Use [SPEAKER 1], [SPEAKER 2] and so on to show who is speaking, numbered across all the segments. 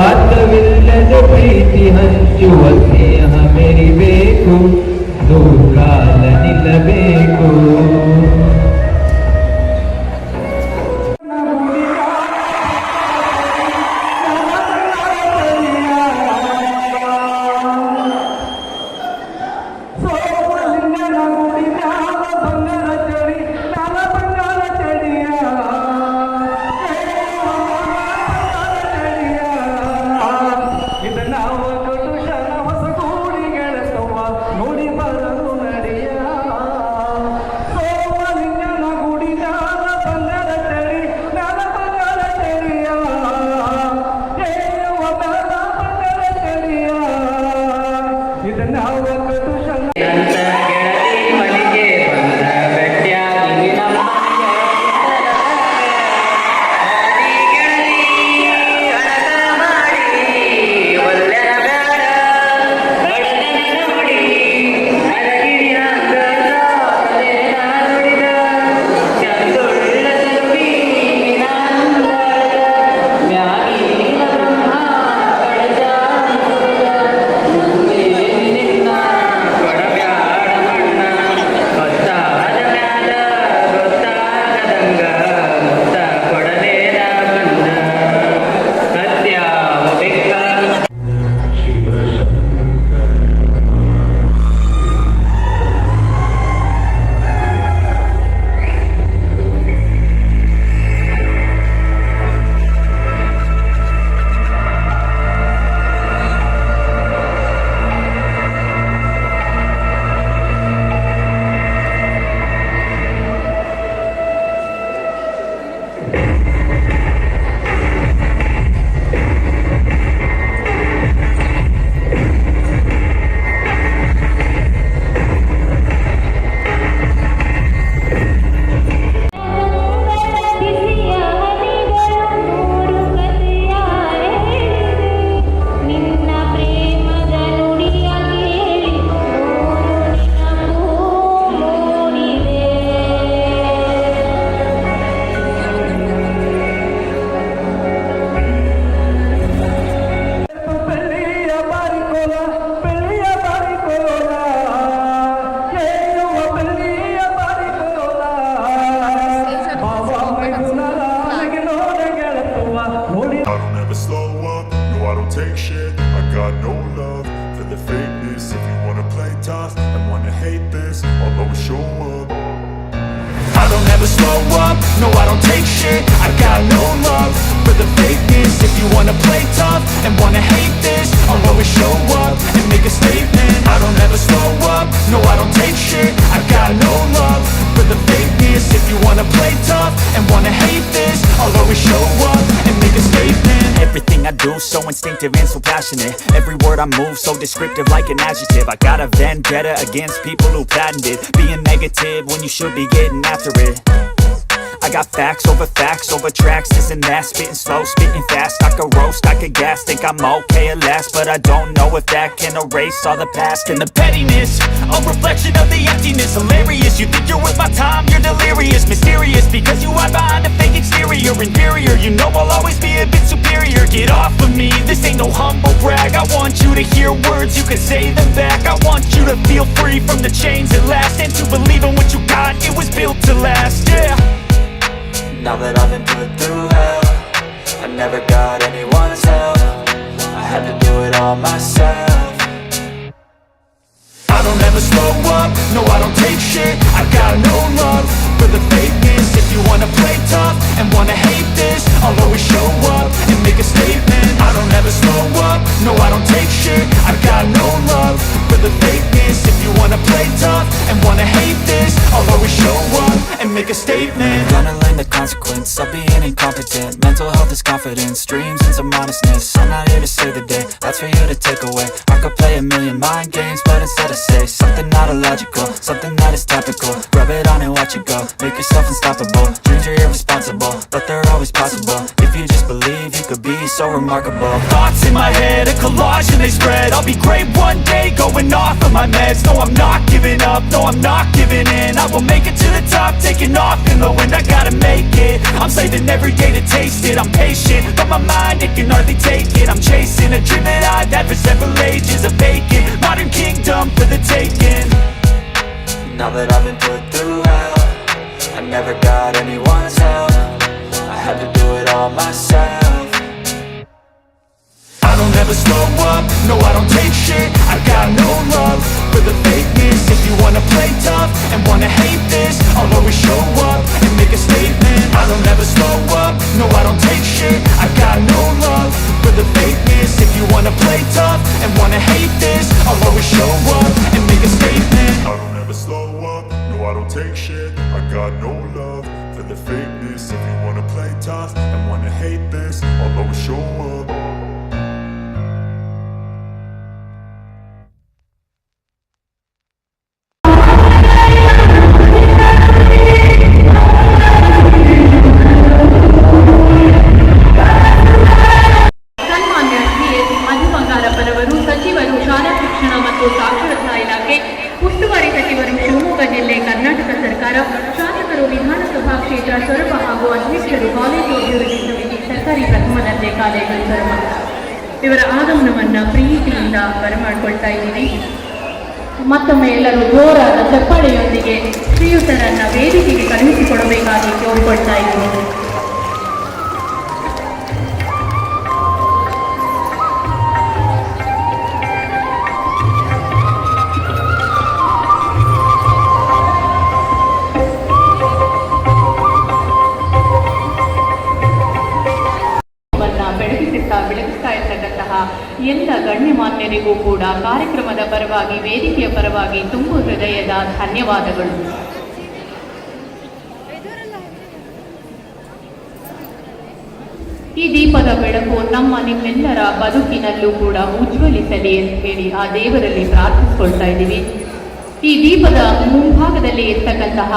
[SPEAKER 1] ಸ್ವಾರ್ಥವಿಲ್ಲದ ಪ್ರೀತಿ ಹಂಚುವ ಸ್ನೇಹ ಮೆರಿಬೇಕು, ನೂರ್ಕಾಲ ನಿಲ್ಲಬೇಕು.
[SPEAKER 2] Take shit, I got no love for the fakeness. If you wanna play tough and wanna hate this, I'll always show up. I don't ever slow up, no I don't take shit. I got no love for the fakeness. If you wanna play tough and wanna hate this, I'll always show up and make a statement. I don't ever slow up, no I don't take shit. I got no love for the fakeness. If you wanna play tough and wanna hate this, I'll always show up and make a statement.
[SPEAKER 3] Everything I do so instinctive and so passionate. Every word I move so descriptive like an adjective. I got a vendetta against people who patented being negative when you should be getting after it. I got facts over tracks, this and that. Spitting slow, spitting fast. I could roast, I could gas. Think I'm okay at last, but I don't know if that can erase all the past. And the pettiness, a reflection of the emptiness. Hilarious, you think you're worth my time, you're delirious. Mysterious, because you hide behind a fake exterior. Inferior, you know I'll always be a bit superior. Get off of me, this ain't no humble brag. I want you to hear words, you can say them back. I want you to feel free from the chains that last, and to believe in what you got, it was built to last, yeah.
[SPEAKER 4] Now that I've been put through hell, I never got anyone's help. I had to do it all myself.
[SPEAKER 2] I don't ever slow up, no I don't take shit. I got no love for the fakeness. If you wanna play tough and wanna hate this, I'll always show up and make a statement. I don't ever slow up, no I don't take shit. I got no love for the fakeness. If you wanna play tough and wanna hate this, I'll always show up and make a statement.
[SPEAKER 4] Gonna learn the consequence of being incompetent. Mental health is confidence, dreams and some honestness. I'm not here to save the day, that's for you to take away. I could play a million mind games, but instead I say something not illogical, something that is topical. Rub it on and watch it go, make yourself unstoppable. Dreams are irresponsible, but they're always possible. If you just believe, you could be so remarkable.
[SPEAKER 3] Thoughts in my head, a collage and they spread. I'll be great one day, going off of my meds. No, I'm not giving up, no, I'm not giving in. I will make it to the top, taking off in the wind. I gotta make it, I'm saving every day to taste it. I'm patient, but my mind, it can hardly take it. I'm chasing had for several ages of vacant modern kingdom for the taking.
[SPEAKER 4] Now that I've been put through hell, I never got anyone's help. I had to do it all myself.
[SPEAKER 3] I don't ever slow up, no I don't take shit. I got no love for the fakeness. If you wanna play tough and wanna hate this, I'll always show up and make a statement. I don't ever slow up, no I don't take shit. I got no love for the fakeness. If you wanna play tough and wanna hate this, I'll always show up and make a statement.
[SPEAKER 2] I don't ever slow up, no I don't take shit. I got no love for the fakeness. If you wanna play tough and wanna hate this, I'll always show up.
[SPEAKER 5] ಸನ್ಮಾನ್ಯ Shri S ಮಧು ಬಂಗಾರಪ್ಪನವರು ಸಚಿವರು, ಶಾಲಾ ಶಿಕ್ಷಣ ಮತ್ತು ಸಾಕ್ಷರತಾ ಇಲಾಖೆ, ಉಸ್ತುವಾರಿ ಸಚಿವರು, ಶಿವಮೊಗ್ಗ ಜಿಲ್ಲೆ, ಕರ್ನಾಟಕ ಸರ್ಕಾರ, ಶಾಸಕರು, ವಿಧಾನಸಭಾ ಕ್ಷೇತ್ರ ಸೊರಬ ಹಾಗೂ ಅಧ್ಯಕ್ಷರು, ಕಾಲೇಜು ಅಭಿವೃದ್ಧಿ ಸಮಿತಿ, ಸರ್ಕಾರಿ ಪ್ರಥಮ ದರ್ಜೆ ಕಾಲೇಜು ಸೊರಬ ಇವರ ಆಗಮನವನ್ನ ಪ್ರೀತಿಯಿಂದ ಬರಮಾಡಿಕೊಳ್ತಾ ಇದ್ದೀವಿ. ಮತ್ತೊಮ್ಮೆ ಎಲ್ಲರೂ ಜೋರಾದ ಚಪ್ಪಾಳೆಯೊಂದಿಗೆ ಶ್ರೀಯುತರನ್ನ ವೇದಿಕೆಗೆ ಕಳುಹಿಸಿಕೊಡಬೇಕಾಗಿ ಕೋರಿಕೊಳ್ತಾ ಇದ್ದೀವಿ. ಬೆಳಗಿಸ್ತಾ ಇರ್ತಕ್ಕಂತಹ ಎಲ್ಲ ಗಣ್ಯಮಾನ್ಯರಿಗೂ ಕೂಡ ಕಾರ್ಯಕ್ರಮದ ಪರವಾಗಿ, ವೇದಿಕೆಯ ಪರವಾಗಿ ತುಂಬು ಹೃದಯದ ಧನ್ಯವಾದಗಳು. ಈ ದೀಪದ ಬೆಳಕು ನಿಮ್ಮೆಲ್ಲರ ಬದುಕಿನಲ್ಲೂ ಕೂಡ ಉಜ್ವಲಿಸಲಿ ಅಂತ ಹೇಳಿ ಆ ದೇವರಲ್ಲಿ ಪ್ರಾರ್ಥಿಸ್ಕೊಳ್ತಾ ಇದ್ದೀವಿ. ಈ ದೀಪದ ಮುಂಭಾಗದಲ್ಲಿ ಇರ್ತಕ್ಕಂತಹ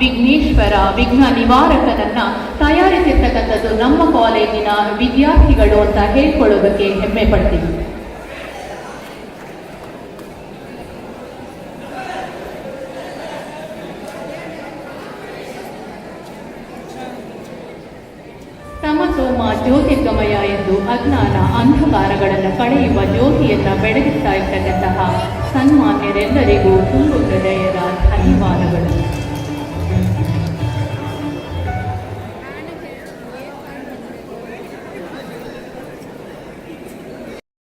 [SPEAKER 5] ವಿಘ್ನೇಶ್ವರ ವಿಘ್ನ ನಿವಾರಕನನ್ನ ತಯಾರಿಸಿರ್ತಕ್ಕಂಥದ್ದು ನಮ್ಮ ಕಾಲೇಜಿನ ವಿದ್ಯಾರ್ಥಿಗಳು ಅಂತ ಹೇಳ್ಕೊಳ್ಳೋದಕ್ಕೆ ಹೆಮ್ಮೆ ಪಡ್ತೀವಿ. ತಮಸೋಮ ಜ್ಯೋತಿರ್ಗಮಯ ಎಂದು ಅಜ್ಞಾನ ಅಂಧಕಾರಗಳನ್ನು ಕಳೆಯುವ ಜ್ಯೋತಿಯನ್ನ ಬೆಳಗಿಸ್ತಾ ಇರ್ತಕ್ಕಂತಹ ಸನ್ಮಾನ್ಯರೆಲ್ಲರಿಗೂ ತುಂಬು ಹೃದಯದ ಧನ್ಯವಾದಗಳು.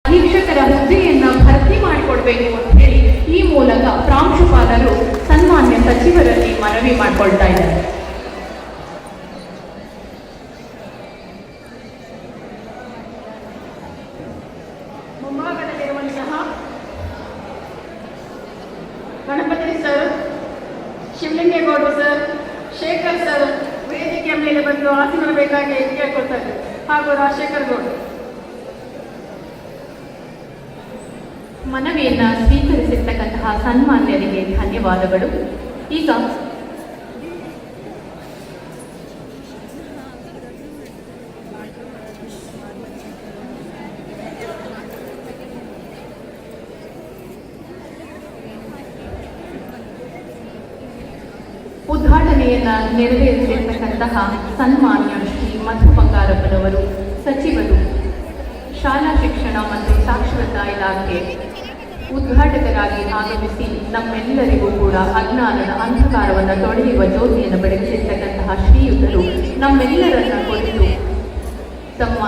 [SPEAKER 5] ಶಿಕ್ಷಕರ ಹುದ್ದೆಯನ್ನ ಭರ್ತಿ ಮಾಡಿಕೊಡ್ಬೇಕು ಅಂತ ಹೇಳಿ ಈ ಮೂಲಕ ಪ್ರಾಂಶುಪಾಲರು ಸನ್ಮಾನ್ಯ ಸಚಿವರಲ್ಲಿ ಮನವಿ ಮಾಡಿಕೊಳ್ತಾ ಇದ್ದಾರೆ. ಮುಂಭಾಗದಲ್ಲಿರುವಂತಹ ಗಣಪತಿ ಸರ್, ಶಿವಲಿಂಗೇಗೌಡರು ಸರ್, ಶೇಖರ್ ಸರ್ ವೇದಿಕೆಯ ಮೇಲೆ ಬಂದು ಆಸೀನಬೇಕಾಗಿ ಕೇಳ್ಕೊಳ್ತಾರೆ, ಹಾಗೂ ರಾಜಶೇಖರ್ ಗೌಡರು. ಮನವಿಯನ್ನ ಸ್ವೀಕರಿಸಿರ್ತಕ್ಕಂತಹ ಸನ್ಮಾನ್ಯರಿಗೆ ಧನ್ಯವಾದಗಳು. ಈಗ ಉದ್ಘಾಟನೆಯನ್ನ ನೆರವೇರಿಸಿರ್ತಕ್ಕಂತಹ ಸನ್ಮಾನ್ಯ ಶ್ರೀ ಮಧು ಬಂಗಾರಪ್ಪನವರು, ಸಚಿವರು, ಶಾಲಾ ಶಿಕ್ಷಣ ಮತ್ತು ಸಾಕ್ಷರತಾ ಇಲಾಖೆ ಉದ್ಘಾಟಕರಾಗಿ ಆಗಮಿಸಿ ನಮ್ಮೆಲ್ಲರಿಗೂ ಕೂಡ ಅಜ್ಞಾನದ ಅಂಧಕಾರವನ್ನು ತೊಡೆಯುವ ಜ್ಯೋತಿಯನ್ನು ಬೆಳಗಿಸಿರ್ತಕ್ಕಂತಹ ಶ್ರೀಯುತರು ನಮ್ಮೆಲ್ಲರನ್ನ ಕುರಿತು ತಮ್ಮ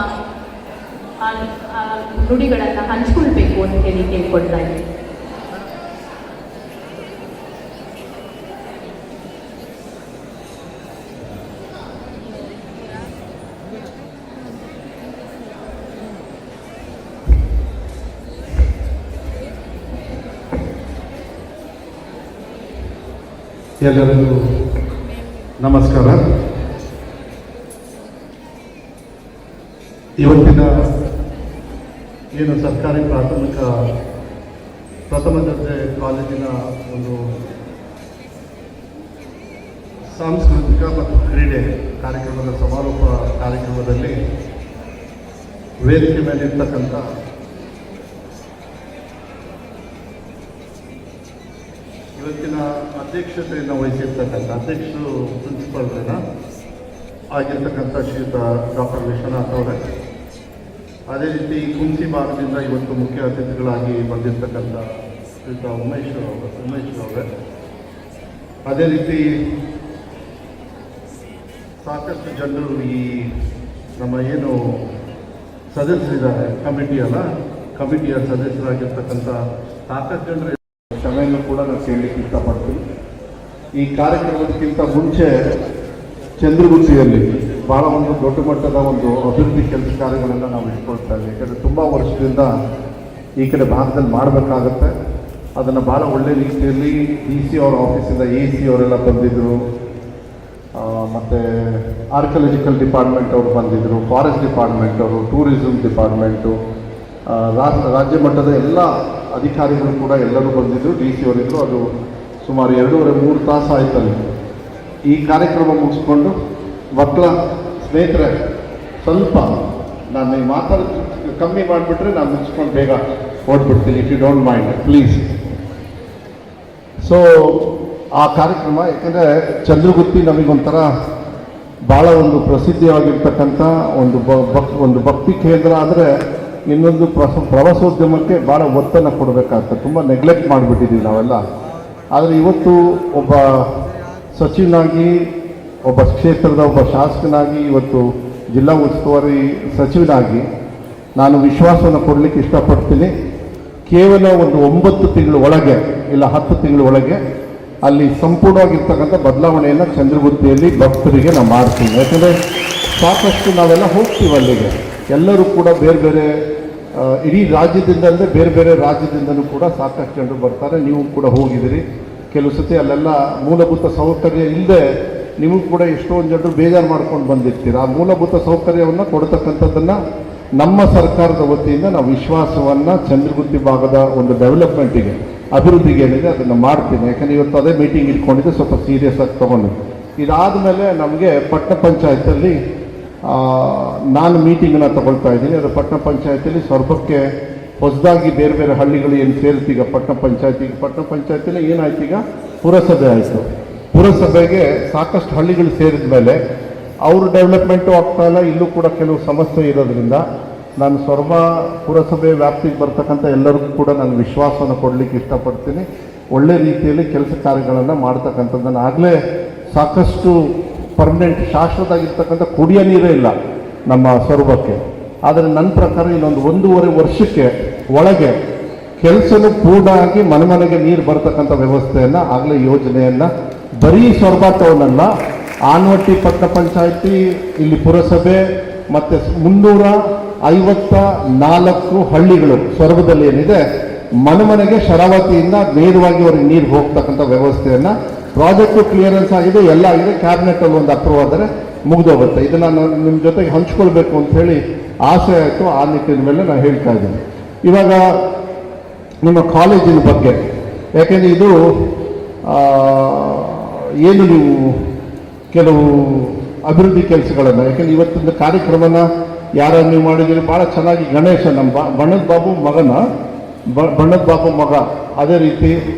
[SPEAKER 5] ನುಡಿಗಳನ್ನು ಹಂಚಿಕೊಳ್ಬೇಕು ಅಂತ ಹೇಳಿ ಕೇಳ್ಕೊಳ್ತಾ ಇದ್ದೀವಿ.
[SPEAKER 6] ಎಲ್ಲರಿಗೂ ನಮಸ್ಕಾರ. ಇವತ್ತಿನ ಏನು ಸರ್ಕಾರಿ ಪ್ರಾಥಮಿಕ ಪ್ರಥಮ ದರ್ಜೆ ಕಾಲೇಜಿನ ಒಂದು ಸಾಂಸ್ಕೃತಿಕ ಮತ್ತು ಕ್ರೀಡೆ ಕಾರ್ಯಕ್ರಮದ ಸಮಾರೋಪ ಕಾರ್ಯಕ್ರಮದಲ್ಲಿ ವೇದಿಕೆ ಮೇಲಿರ್ತಕ್ಕಂಥ ಇವತ್ತಿನ ಅಧ್ಯಕ್ಷತೆಯನ್ನು ವಹಿಸಿರ್ತಕ್ಕಂಥ ಅಧ್ಯಕ್ಷರು ಪ್ರಿನ್ಸಿಪಾಲ್ಗಳನ್ನ ಆಗಿರ್ತಕ್ಕಂಥ ಶ್ರೀಯುತ ಡಾಕ್ಟರ್ ವಿಶ್ವನಾಥ್ ಅವರೇ, ಅದೇ ರೀತಿ ಕುಂಸಿ ಭಾಗದಿಂದ ಇವತ್ತು ಮುಖ್ಯ ಅತಿಥಿಗಳಾಗಿ ಬಂದಿರತಕ್ಕಂಥ ಶ್ರೀಯುತ ಉಮೇಶ್ ಅವರೇ, ಅದೇ ರೀತಿ ಸಾಕಷ್ಟು ಜನರು ಈ ನಮ್ಮ ಏನು ಸದಸ್ಯರಿದ್ದಾರೆ ಕಮಿಟಿಯ ಸದಸ್ಯರಾಗಿರ್ತಕ್ಕಂಥ ಸಾಕಷ್ಟು ಜನರು ಕ್ಷಮೆಯನ್ನು ಕೂಡ ನಾನು ಕೇಳಲಿಕ್ಕೆ ಇಷ್ಟಪಡ್ತೀನಿ. ಈ ಕಾರ್ಯಕ್ರಮದಕ್ಕಿಂತ ಮುಂಚೆ ಚಂದ್ರಗುತ್ತಿಯಲ್ಲಿ ಭಾಳ ಒಂದು ದೊಡ್ಡ ಮಟ್ಟದ ಒಂದು ಅಭಿವೃದ್ಧಿ ಕೆಲಸ ಕಾರ್ಯಗಳನ್ನು ನಾವು ಇಟ್ಕೊಳ್ತಾ ಇದ್ದೀವಿ. ಯಾಕಂದರೆ ತುಂಬ ವರ್ಷದಿಂದ ಈ ಕಡೆ ಭಾಗದಲ್ಲಿ ಮಾಡಬೇಕಾಗತ್ತೆ. ಅದನ್ನು ಭಾಳ ಒಳ್ಳೆಯ ರೀತಿಯಲ್ಲಿ DC ಅವರ ಆಫೀಸಿಂದ AC ಅವರೆಲ್ಲ ಬಂದಿದ್ದರು, ಮತ್ತು ಆರ್ಕಿಯಾಲಜಿಕಲ್ ಡಿಪಾರ್ಟ್ಮೆಂಟ್ ಅವರು ಬಂದಿದ್ದರು, ಫಾರೆಸ್ಟ್ ಡಿಪಾರ್ಟ್ಮೆಂಟ್ ಅವರು, ಟೂರಿಸಂ ಡಿಪಾರ್ಟ್ಮೆಂಟು, ರಾಜ್ಯ ಮಟ್ಟದ ಎಲ್ಲ ಅಧಿಕಾರಿಗಳು ಕೂಡ ಎಲ್ಲರೂ ಬಂದಿದ್ದರು, DC ಅವರಿದ್ದರು. ಅದು ಸುಮಾರು 2.5-3 ತಾಸು ಆಯ್ತಲ್ಲಿ. ಈ ಕಾರ್ಯಕ್ರಮ ಮುಗಿಸ್ಕೊಂಡು ಮಕ್ಕಳ ಸ್ನೇಹಿತರೆ ಸ್ವಲ್ಪ ನಾನು ಈ ಮಾತಾಡೋದು ಕಮ್ಮಿ ಮಾಡಿಬಿಟ್ರೆ ನಾನು ಮುಗಿಸ್ಕೊಂಡು ಬೇಗ ಓಡ್ಬಿಡ್ತೀನಿ, if you don't mind please. So ಆ ಕಾರ್ಯಕ್ರಮ, ಯಾಕೆಂದರೆ ಚಂದ್ರಗುತ್ತಿ ನಮಗೊಂಥರ ಭಾಳ ಒಂದು ಪ್ರಸಿದ್ಧಿಯಾಗಿರ್ತಕ್ಕಂಥ ಒಂದು ಭಕ್ತಿ ಕೇಂದ್ರ. ಆದರೆ ಇನ್ನೊಂದು ಪ್ರವಾಸೋದ್ಯಮಕ್ಕೆ ಭಾಳ ಒತ್ತನ್ನು ಕೊಡಬೇಕಾಗ್ತದೆ. ತುಂಬ ನೆಗ್ಲೆಕ್ಟ್ ಮಾಡಿಬಿಟ್ಟಿದ್ದೀವಿ ನಾವೆಲ್ಲ. ಆದರೆ ಇವತ್ತು ಒಬ್ಬ ಸಚಿವನಾಗಿ, ಒಬ್ಬ ಕ್ಷೇತ್ರದ ಒಬ್ಬ ಶಾಸಕನಾಗಿ, ಇವತ್ತು ಜಿಲ್ಲಾ ಉಸ್ತುವಾರಿ ಸಚಿವನಾಗಿ ನಾನು ವಿಶ್ವಾಸವನ್ನು ಕೊಡಲಿಕ್ಕೆ ಇಷ್ಟಪಡ್ತೀನಿ. ಕೇವಲ ಒಂದು 9 ತಿಂಗಳ ಒಳಗೆ ಇಲ್ಲ 10 ತಿಂಗಳ ಒಳಗೆ ಅಲ್ಲಿ ಸಂಪೂರ್ಣವಾಗಿರ್ತಕ್ಕಂಥ ಬದಲಾವಣೆಯನ್ನು ಚಂದ್ರಗುತ್ತಿಯಲ್ಲಿ ಭಕ್ತರಿಗೆ ನಾವು ಮಾಡ್ತೀವಿ. ಯಾಕಂದರೆ ಸಾಕಷ್ಟು ನಾವೆಲ್ಲ ಹೋಗ್ತೀವಿ ಅಲ್ಲಿಗೆ, ಎಲ್ಲರೂ ಕೂಡ ಬೇರೆ ಬೇರೆ ಇಡೀ ರಾಜ್ಯದಿಂದ ಅಂದರೆ ಬೇರೆ ಬೇರೆ ರಾಜ್ಯದಿಂದಲೂ ಕೂಡ ಸಾಕಷ್ಟು ಜನರು ಬರ್ತಾರೆ. ನೀವು ಕೂಡ ಹೋಗಿದ್ದೀರಿ ಕೆಲವು ಸತಿ. ಅಲ್ಲೆಲ್ಲ ಮೂಲಭೂತ ಸೌಕರ್ಯ ಇಲ್ಲದೆ ನೀವು ಕೂಡ ಎಷ್ಟೊಂದು ಜನರು ಬೇಜಾರು ಮಾಡ್ಕೊಂಡು ಬಂದಿರ್ತೀರ. ಆ ಮೂಲಭೂತ ಸೌಕರ್ಯವನ್ನು ಕೊಡ್ತಕ್ಕಂಥದ್ದನ್ನು ನಮ್ಮ ಸರ್ಕಾರದ ವತಿಯಿಂದ ನಾವು ವಿಶ್ವಾಸವನ್ನು ಚಂದ್ರಗುತ್ತಿ ಭಾಗದ ಒಂದು ಡೆವಲಪ್ಮೆಂಟಿಗೆ, ಅಭಿವೃದ್ಧಿಗೆ ಏನಿದೆ ಅದನ್ನು ಮಾಡ್ತೀನಿ. ಯಾಕಂದರೆ ಇವತ್ತು ಅದೇ ಮೀಟಿಂಗ್ ಇಟ್ಕೊಂಡಿದ್ದೆ, ಸ್ವಲ್ಪ ಸೀರಿಯಸ್ ಆಗಿ ತೊಗೊಂಡು. ಇದಾದ ಮೇಲೆ ನಮಗೆ ಪಟ್ಟಣ ಪಂಚಾಯತಲ್ಲಿ ನಾನು ಮೀಟಿಂಗನ್ನು ತಗೊಳ್ತಾ ಇದ್ದೀನಿ. ಅದು ಪಟ್ಟಣ ಪಂಚಾಯತಿಯಲ್ಲಿ ಸ್ವರ್ಪಕ್ಕೆ ಹೊಸದಾಗಿ ಬೇರೆ ಬೇರೆ ಹಳ್ಳಿಗಳು ಏನು ಸೇರ್ತೀಗ ಪಟ್ಟಣ ಪಂಚಾಯತಿಯಲ್ಲಿ ಏನಾಯ್ತು, ಈಗ ಪುರಸಭೆ ಆಯಿತು. ಪುರಸಭೆಗೆ ಸಾಕಷ್ಟು ಹಳ್ಳಿಗಳು ಸೇರಿದ ಮೇಲೆ ಅವರು ಡೆವಲಪ್ಮೆಂಟು ಆಗ್ತಾ ಇಲ್ಲ. ಇಲ್ಲೂ ಕೂಡ ಕೆಲವು ಸಮಸ್ಯೆ ಇರೋದ್ರಿಂದ ನಾನು ಸೊರಬ ಪುರಸಭೆ ವ್ಯಾಪ್ತಿಗೆ ಬರ್ತಕ್ಕಂಥ ಎಲ್ಲರಿಗೂ ಕೂಡ ನಾನು ವಿಶ್ವಾಸವನ್ನು ಕೊಡಲಿಕ್ಕೆ ಇಷ್ಟಪಡ್ತೀನಿ. ಒಳ್ಳೆ ರೀತಿಯಲ್ಲಿ ಕೆಲಸ ಕಾರ್ಯಗಳನ್ನು ಮಾಡ್ತಕ್ಕಂಥದ್ದನ್ನು ಆಗಲೇ ಸಾಕಷ್ಟು ಪರ್ಮನೆಂಟ್ ಶಾಶ್ವತವಾಗಿರ್ತಕ್ಕಂಥ ಕುಡಿಯೋ ನೀರೇ ಇಲ್ಲ ನಮ್ಮ ಸೊರಬಕ್ಕೆ. ಆದರೆ ನನ್ನ ಪ್ರಕಾರ ಇನ್ನೊಂದು 1.5 ವರ್ಷಕ್ಕೆ ಒಳಗೆ ಕೆಲಸನೂ ಪೂರ್ಣ ಆಗಿ ಮನೆಗೆ ನೀರು ಬರ್ತಕ್ಕಂಥ ವ್ಯವಸ್ಥೆಯನ್ನು ಆಗಲೇ ಯೋಜನೆಯನ್ನು ಬರೀ ಸೊರಬ ಟೌನಲ್ಲ, ಆನವಟ್ಟಿ ಪಟ್ಟಣ ಪಂಚಾಯತಿ, ಇಲ್ಲಿ ಪುರಸಭೆ ಮತ್ತು 354 ಹಳ್ಳಿಗಳು ಸೊರಬದಲ್ಲಿ ಏನಿದೆ ಮನೆಗೆ ಶರಾವತಿಯಿಂದ ನೇರವಾಗಿ ಅವ್ರಿಗೆ ನೀರು ಹೋಗ್ತಕ್ಕಂಥ ವ್ಯವಸ್ಥೆಯನ್ನು ಪ್ರಾಜೆಕ್ಟು ಕ್ಲಿಯರೆನ್ಸ್ ಆಗಿದೆ, ಎಲ್ಲ ಆಗಿದೆ. ಕ್ಯಾಬಿನೆಟಲ್ಲಿ ಒಂದು ಅಪ್ರೂವ್ ಆದರೆ ಮುಗಿದೋಗುತ್ತೆ. ಇದನ್ನು ನಾನು ನಿಮ್ಮ ಜೊತೆಗೆ ಹಂಚ್ಕೊಳ್ಬೇಕು ಅಂಥೇಳಿ ಆಸೆ ಆಯಿತು. ಆ ನಿಟ್ಟಿನ ಮೇಲೆ ನಾನು ಹೇಳ್ತಾ ಇದ್ದೀನಿ. ಇವಾಗ ನಿಮ್ಮ ಕಾಲೇಜಿನ ಬಗ್ಗೆ, ಯಾಕೆಂದರೆ ಇದು ಏನು ನೀವು ಕೆಲವು ಅಭಿವೃದ್ಧಿ ಕೆಲಸಗಳನ್ನು, ಯಾಕೆಂದರೆ ಇವತ್ತಿನ ಕಾರ್ಯಕ್ರಮನ ಯಾರು ನೀವು ಮಾಡಿದ್ದೀರಿ ಭಾಳ ಚೆನ್ನಾಗಿ. ಗಣೇಶ ನಮ್ಮ ಬಣ್ಣದ ಬಾಬು ಮಗ ಅದೇ ರೀತಿ.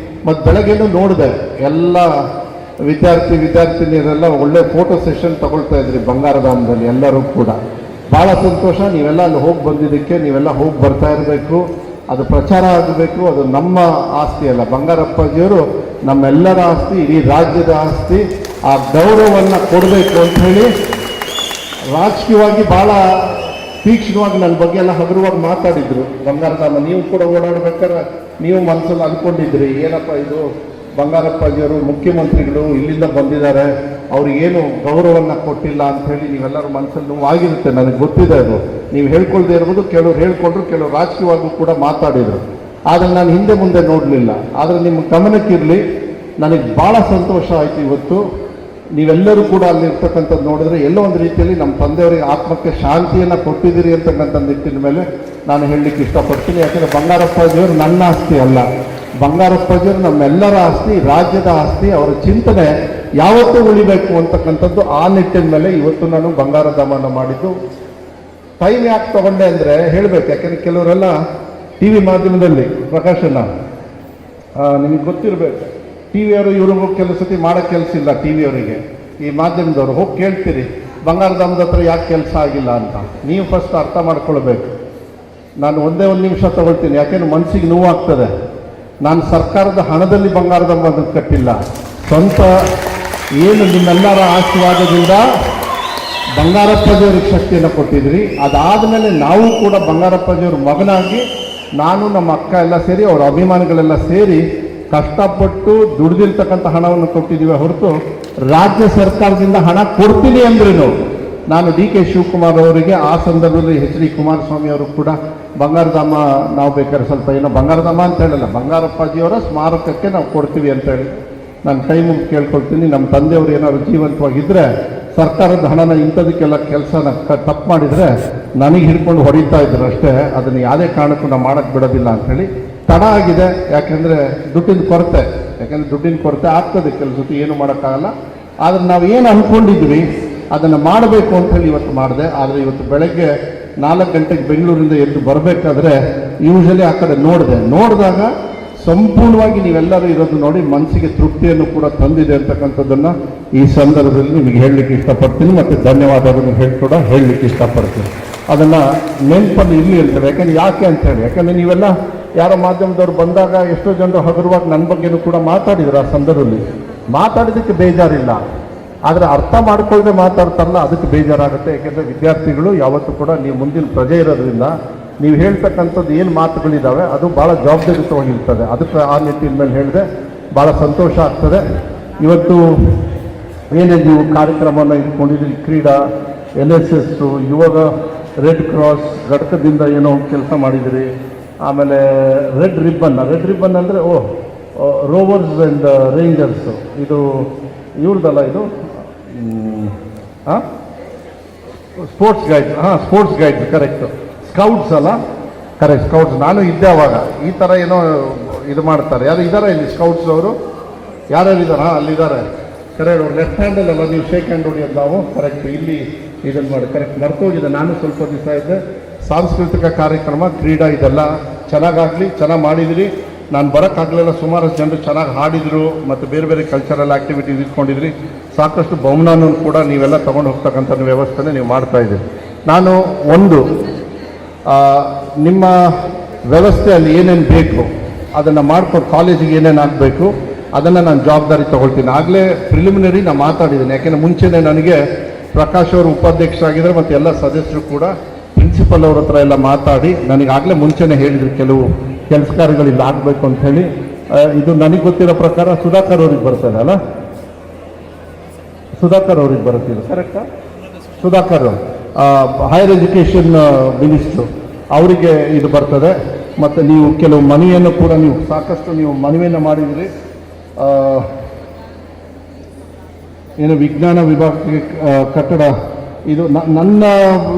[SPEAKER 6] ಮತ್ತು ಬೆಳಗ್ಗೆನೂ ನೋಡಿದೆ ಎಲ್ಲ ವಿದ್ಯಾರ್ಥಿನಿಯರೆಲ್ಲ ಒಳ್ಳೆ ಫೋಟೋ ಸೆಷನ್ ತಗೊಳ್ತಾ ಇದ್ರಿ ಬಂಗಾರಧಾಮದಲ್ಲಿ ಎಲ್ಲರೂ ಕೂಡ. ಭಾಳ ಸಂತೋಷ. ನೀವೆಲ್ಲ ಅಲ್ಲಿ ಹೋಗಿ ಬಂದಿದ್ದಕ್ಕೆ, ನೀವೆಲ್ಲ ಹೋಗಿ ಬರ್ತಾ ಇರಬೇಕು. ಅದು ಪ್ರಚಾರ ಆಗಬೇಕು. ಅದು ನಮ್ಮ ಆಸ್ತಿ ಅಲ್ಲ, ಬಂಗಾರಪ್ಪಾಜಿಯವರು ನಮ್ಮೆಲ್ಲರ ಆಸ್ತಿ, ಇಡೀ ರಾಜ್ಯದ ಆಸ್ತಿ. ಆ ಗೌರವವನ್ನು ಕೊಡಬೇಕು ಅಂಥೇಳಿ ರಾಜಕೀಯವಾಗಿ ಭಾಳ ತೀಕ್ಷ್ಣವಾಗಿ ನನ್ನ ಬಗ್ಗೆ ಎಲ್ಲ ಹಗುರವಾಗಿ ಮಾತಾಡಿದ್ರು ಬಂಗಾರಧಾಮ. ನೀವು ಕೂಡ ಓಡಾಡ್ಬೇಕಾದ್ರೆ ನೀವು ಮನಸ್ಸಲ್ಲಿ ಅಂದ್ಕೊಂಡಿದ್ರಿ, ಏನಪ್ಪ ಇದು ಬಂಗಾರಪ್ಪಾಜಿಯವರು ಮುಖ್ಯಮಂತ್ರಿಗಳು ಇಲ್ಲಿಂದ ಬಂದಿದ್ದಾರೆ, ಅವ್ರಿಗೇನು ಗೌರವವನ್ನು ಕೊಟ್ಟಿಲ್ಲ ಅಂಥೇಳಿ ನೀವೆಲ್ಲರೂ ಮನಸ್ಸಲ್ಲಿ ನೋವಾಗಿರುತ್ತೆ. ನನಗೆ ಗೊತ್ತಿದೆ ಅದು. ನೀವು ಹೇಳ್ಕೊಳ್ದೇ ಇರ್ಬೋದು, ಕೆಲವ್ರು ಹೇಳ್ಕೊಂಡ್ರು, ಕೆಲವರು ರಾಜಕೀಯವಾಗೂ ಕೂಡ ಮಾತಾಡಿದರು. ಆದರೆ ನಾನು ಹಿಂದೆ ಮುಂದೆ ನೋಡಲಿಲ್ಲ. ಆದರೆ ನಿಮ್ಮ ಗಮನಕ್ಕಿರಲಿ, ನನಗೆ ಭಾಳ ಸಂತೋಷ ಆಯಿತು ಇವತ್ತು. ನೀವೆಲ್ಲರೂ ಕೂಡ ಅಲ್ಲಿರ್ತಕ್ಕಂಥದ್ದು ನೋಡಿದ್ರೆ ಎಲ್ಲೋ ಒಂದು ರೀತಿಯಲ್ಲಿ ನಮ್ಮ ತಂದೆಯವರಿಗೆ ಆತ್ಮಕ್ಕೆ ಶಾಂತಿಯನ್ನು ಕೊಟ್ಟಿದ್ದೀರಿ ಅಂತಕ್ಕಂಥ ನಿಟ್ಟಿನ ಮೇಲೆ ನಾನು ಹೇಳಲಿಕ್ಕೆ ಇಷ್ಟಪಡ್ತೀನಿ. ಯಾಕೆಂದರೆ ಬಂಗಾರಪ್ಪಾಜಿಯವರು ನನ್ನ ಆಸ್ತಿ ಅಲ್ಲ, ಬಂಗಾರಪ್ಪಾಜಿಯವರು ನಮ್ಮೆಲ್ಲರ ಆಸ್ತಿ, ರಾಜ್ಯದ ಆಸ್ತಿ. ಅವರ ಚಿಂತನೆ ಯಾವತ್ತೂ ಉಳಿಬೇಕು ಅಂತಕ್ಕಂಥದ್ದು. ಆ ನಿಟ್ಟಿನ ಮೇಲೆ ಇವತ್ತು ನಾನು ಬಂಗಾರಧಾಮನ ಮಾಡಿದ್ದು. ಟೈಮ್ ಯಾಕೆ ತಗೊಂಡೆ ಅಂದರೆ ಹೇಳಬೇಕು, ಯಾಕೆಂದರೆ ಕೆಲವರೆಲ್ಲ ಟಿ ವಿ ಮಾಧ್ಯಮದಲ್ಲಿ ಪ್ರಕಾಶನ ನಿಮಗೆ ಗೊತ್ತಿರಬೇಕು, ಟಿ ವಿಯವರು ಇವ್ರಿಗೂ ಕೆಲವು ಸತಿ ಮಾಡೋಕ್ಕೆ ಕೆಲಸ ಇಲ್ಲ. ಟಿ ವಿಯವರಿಗೆ, ಈ ಮಾಧ್ಯಮದವರು ಹೋಗಿ ಕೇಳ್ತೀರಿ ಬಂಗಾರಧಾಮದ ಹತ್ರ ಯಾಕೆ ಕೆಲಸ ಆಗಿಲ್ಲ ಅಂತ. ನೀವು ಫಸ್ಟ್ ಅರ್ಥ ಮಾಡ್ಕೊಳ್ಬೇಕು. ನಾನು ಒಂದೇ ಒಂದು ನಿಮಿಷ ತಗೊಳ್ತೀನಿ, ಯಾಕೆಂದ್ರೆ ಮನಸ್ಸಿಗೆ ನೋವಾಗ್ತದೆ. ನಾನು ಸರ್ಕಾರದ ಹಣದಲ್ಲಿ ಬಂಗಾರದ ಮದುವೆ ಕಟ್ಟಿಲ್ಲ, ಸ್ವಂತ ಏನು ನಿಮ್ಮೆಲ್ಲರ ಆಶೀರ್ವಾದದಿಂದ ಬಂಗಾರಪ್ಪಾಜಿಯವ್ರಿಗೆ ಶಕ್ತಿಯನ್ನು ಕೊಟ್ಟಿದ್ರಿ. ಅದಾದಮೇಲೆ ನಾವು ಕೂಡ ಬಂಗಾರಪ್ಪಾಜಿಯವ್ರ ಮಗನಾಗಿ ನಾನು ನಮ್ಮ ಅಕ್ಕ ಎಲ್ಲ ಸೇರಿ ಅವರ ಅಭಿಮಾನಿಗಳೆಲ್ಲ ಸೇರಿ ಕಷ್ಟಪಟ್ಟು ದುಡಿದಿರ್ತಕ್ಕಂಥ ಹಣವನ್ನು ಕೊಟ್ಟಿದ್ದೀವಿ ಹೊರತು ರಾಜ್ಯ ಸರ್ಕಾರದಿಂದ ಹಣ ಕೊಡ್ತೀನಿ ಅಂದ್ರೂ ನಾನು ಡಿ.ಕೆ. ಶಿವಕುಮಾರ್ ಅವರಿಗೆ ಆ ಸಂದರ್ಭದಲ್ಲಿ ಎಚ್.ಡಿ. ಕುಮಾರಸ್ವಾಮಿ ಅವರು ಕೂಡ ಬಂಗಾರಧಾಮ ನಾವು ಬೇಕಾದ್ರೆ ಸ್ವಲ್ಪ ಏನೋ ಬಂಗಾರಧಾಮ ಅಂತ ಹೇಳಲ್ಲ, ಬಂಗಾರಪ್ಪಾಜಿಯವರ ಸ್ಮಾರಕಕ್ಕೆ ನಾವು ಕೊಡ್ತೀವಿ ಅಂತ ಹೇಳಿ ನಾನು ಕೈ ಮುಗಿದು ಕೇಳ್ಕೊಳ್ತೀನಿ. ನಮ್ಮ ತಂದೆಯವರು ಏನಾದ್ರು ಜೀವಂತವಾಗಿದ್ದರೆ ಸರ್ಕಾರದ ಹಣನ ಇಂಥದಕ್ಕೆಲ್ಲ ಕೆಲಸನ ತಪ್ಪು ಮಾಡಿದರೆ ನನಗೆ ಹಿಡ್ಕೊಂಡು ಹೊಡಿತಾ ಇದ್ರು ಅಷ್ಟೇ. ಅದನ್ನು ಯಾವುದೇ ಕಾರಣಕ್ಕೂ ನಾವು ಮಾಡೋಕ್ಕೆ ಬಿಡೋದಿಲ್ಲ ಅಂಥೇಳಿ ತಡ ಆಗಿದೆ. ಯಾಕೆಂದರೆ ದುಡ್ಡಿನ ಕೊರತೆ ಆಗ್ತದೆ, ಕೆಲಸಕ್ಕೆ ಏನು ಮಾಡೋಕ್ಕಾಗಲ್ಲ. ಆದರೆ ನಾವು ಏನು ಅಂದ್ಕೊಂಡಿದ್ವಿ ಅದನ್ನು ಮಾಡಬೇಕು ಅಂಥೇಳಿ ಇವತ್ತು ಮಾಡಿದೆ. ಆದರೆ ಇವತ್ತು ಬೆಳಗ್ಗೆ 4 ಗಂಟೆಗೆ ಬೆಂಗಳೂರಿಂದ ಎದ್ದು ಬರಬೇಕಾದ್ರೆ ಯೂಶಲಿ ಆ ಕಡೆ ನೋಡಿದಾಗ ಸಂಪೂರ್ಣವಾಗಿ ನೀವೆಲ್ಲರೂ ಇರೋದು ನೋಡಿ ಮನಸ್ಸಿಗೆ ತೃಪ್ತಿಯನ್ನು ಕೂಡ ತಂದಿದೆ ಅಂತಕ್ಕಂಥದ್ದನ್ನು ಈ ಸಂದರ್ಭದಲ್ಲಿ ನಿಮಗೆ ಹೇಳಲಿಕ್ಕೆ ಇಷ್ಟಪಡ್ತೀನಿ. ಮತ್ತು ಧನ್ಯವಾದಗಳನ್ನು ಹೇಳಲಿಕ್ಕೆ ಇಷ್ಟಪಡ್ತೀನಿ. ಅದನ್ನು ನೆನಪಲ್ಲಿ ಇರಲಿ ಅಂತೇಳಿ. ಯಾಕೆ ಅಂತೇಳಿ, ಯಾಕಂದರೆ ನೀವೆಲ್ಲ ಯಾರೋ ಮಾಧ್ಯಮದವ್ರು ಬಂದಾಗ ಎಷ್ಟೋ ಜನರು ಹಗುರವಾಗಿ ನನ್ನ ಬಗ್ಗೆನೂ ಕೂಡ ಮಾತಾಡಿದ್ರು. ಆ ಸಂದರ್ಭದಲ್ಲಿ ಮಾತಾಡಿದ್ದಕ್ಕೆ ಬೇಜಾರಿಲ್ಲ, ಆದರೆ ಅರ್ಥ ಮಾಡ್ಕೊಳ್ಳದೆ ಮಾತಾಡ್ತಾರಲ್ಲ ಅದಕ್ಕೆ ಬೇಜಾರಾಗುತ್ತೆ. ಯಾಕೆಂದರೆ ವಿದ್ಯಾರ್ಥಿಗಳು ಯಾವತ್ತೂ ಕೂಡ ನೀವು ಮುಂದಿನ ಪ್ರಜೆ ಇರೋದ್ರಿಂದ ನೀವು ಹೇಳ್ತಕ್ಕಂಥದ್ದು ಏನು ಮಾತುಗಳಿದ್ದಾವೆ ಅದು ಭಾಳ ಜವಾಬ್ದಾರಿಯುತವಾಗಿರ್ತದೆ. ಅದಕ್ಕೆ ಆ ನಿಟ್ಟಿನ ಮೇಲೆ ಹೇಳಿದೆ ಭಾಳ ಸಂತೋಷ ಆಗ್ತದೆ. ಇವತ್ತು ಏನೇ ನೀವು ಕಾರ್ಯಕ್ರಮವನ್ನು ಇಟ್ಕೊಂಡಿದ್ದೀರಿ, ಕ್ರೀಡಾ, NSS, ಯುವಕ, ರೆಡ್ ಕ್ರಾಸ್ ಘಟಕದಿಂದ ಏನೋ ಕೆಲಸ ಮಾಡಿದಿರಿ. ಆಮೇಲೆ ರೆಡ್ ರಿಬ್ಬನ್ ಅಂದರೆ ರೋವರ್ಸ್ ಆ್ಯಂಡ್ ರೇಂಜರ್ಸ್, ಇದು ಇವ್ರದ್ದಲ್ಲ, ಇದು ಸ್ಪೋರ್ಟ್ಸ್ ಗೈಡ್ ಕರೆಕ್ಟು. ಸ್ಕೌಟ್ಸ್ ಅಲ್ಲ, ಕರೆಕ್ಟ್, ಸ್ಕೌಟ್ಸ್. ನಾನು ಇದ್ದೆ ಅವಾಗ. ಈ ಥರ ಏನೋ ಇದು ಮಾಡ್ತಾರೆ. ಯಾರು ಇದ್ದಾರೆ ಇಲ್ಲಿ ಸ್ಕೌಟ್ಸ್ ಅವರು? ಯಾರ್ಯಾರು ಇದ್ದಾರೆ? ಅಲ್ಲಿದ್ದಾರೆ. ಕರೆಕ್ಟ್, ಅವ್ರು ಲೆಫ್ಟ್ ಹ್ಯಾಂಡಲ್ಲ, ನೀವು ಶೇಕ್ ಹ್ಯಾಂಡ್ ಹೊಡಿಯೋದು ನಾವು. ಕರೆಕ್ಟ್, ಇಲ್ಲಿ ಇದನ್ನು ಮಾಡಿ. ಕರೆಕ್ಟ್, ಮರ್ತೋಗಿದೆ. ನಾನು ಸ್ವಲ್ಪ ದಿವಸ ಇದ್ದೆ. ಸಾಂಸ್ಕೃತಿಕ ಕಾರ್ಯಕ್ರಮ, ಕ್ರೀಡಾ, ಇದೆಲ್ಲ ಚೆನ್ನಾಗಾಗಲಿ, ಚೆನ್ನಾಗಿ ಮಾಡಿದಿರಿ. ನಾನು ಬರೋಕ್ಕಾಗಲಿಲ್ಲ, ಸುಮಾರು ಜನರು ಚೆನ್ನಾಗಿ ಹಾಡಿದರು ಮತ್ತು ಬೇರೆ ಬೇರೆ ಕಲ್ಚರಲ್ ಆ್ಯಕ್ಟಿವಿಟೀಸ್ ಇಟ್ಕೊಂಡಿದ್ರಿ. ಸಾಕಷ್ಟು ಬಹುಮಾನನೂ ಕೂಡ ನೀವೆಲ್ಲ ತೊಗೊಂಡು ಹೋಗ್ತಕ್ಕಂಥ ವ್ಯವಸ್ಥೆನೇ ನೀವು ಮಾಡ್ತಾಯಿದ್ದೀರಿ. ನಾನು ನಿಮ್ಮ ವ್ಯವಸ್ಥೆಯಲ್ಲಿ ಏನೇನು ಬೇಕು ಅದನ್ನು ಮಾಡ್ಕೊಂಡು ಕಾಲೇಜಿಗೆ ಏನೇನು ಆಗಬೇಕು ಅದನ್ನು ನಾನು ಜವಾಬ್ದಾರಿ ತೊಗೊಳ್ತೀನಿ. ಆಗಲೇ ಪ್ರಿಲಿಮಿನರಿ ನಾನು ಮಾತಾಡಿದ್ದೀನಿ. ಯಾಕೆಂದರೆ ಮುಂಚೆನೇ ನನಗೆ ಪ್ರಕಾಶ್ ಅವರು ಉಪಾಧ್ಯಕ್ಷರಾಗಿದ್ದರೆ ಮತ್ತು ಎಲ್ಲ ಸದಸ್ಯರು ಕೂಡ ಪ್ರಿನ್ಸಿಪಲ್ ಅವ್ರ ಹತ್ರ ಎಲ್ಲ ಮಾತಾಡಿ ನನಗಾಗಲೇ ಮುಂಚೆನೇ ಹೇಳಿದರು ಕೆಲವು ಕೆಲಸ ಕಾರ್ಯಗಳಿಲ್ಲ ಆಗಬೇಕು ಅಂಥೇಳಿ. ಇದು ನನಗೆ ಗೊತ್ತಿರೋ ಪ್ರಕಾರ ಸುಧಾಕರ್ ಅವ್ರಿಗೆ ಬರ್ತದೆ ಅಲ್ಲ, ಸುಧಾಕರ್ ಅವ್ರಿಗೆ ಬರುತ್ತಿಲ್ಲ, ಕರೆಕ್ಟಾ? ಸುಧಾಕರ್ ಹೈಯರ್ ಎಜುಕೇಷನ್ ಮಿನಿಸ್ಟ್ರು, ಅವರಿಗೆ ಇದು ಬರ್ತದೆ. ಮತ್ತು ನೀವು ಕೆಲವು ಮನವಿಯನ್ನು ಕೂಡ ಸಾಕಷ್ಟು ಮನವಿಯನ್ನು ಮಾಡಿದಿರಿ. ಏನು ವಿಜ್ಞಾನ ವಿಭಾಗಕ್ಕೆ ಕಟ್ಟಡ, ಇದು ನನ್ನ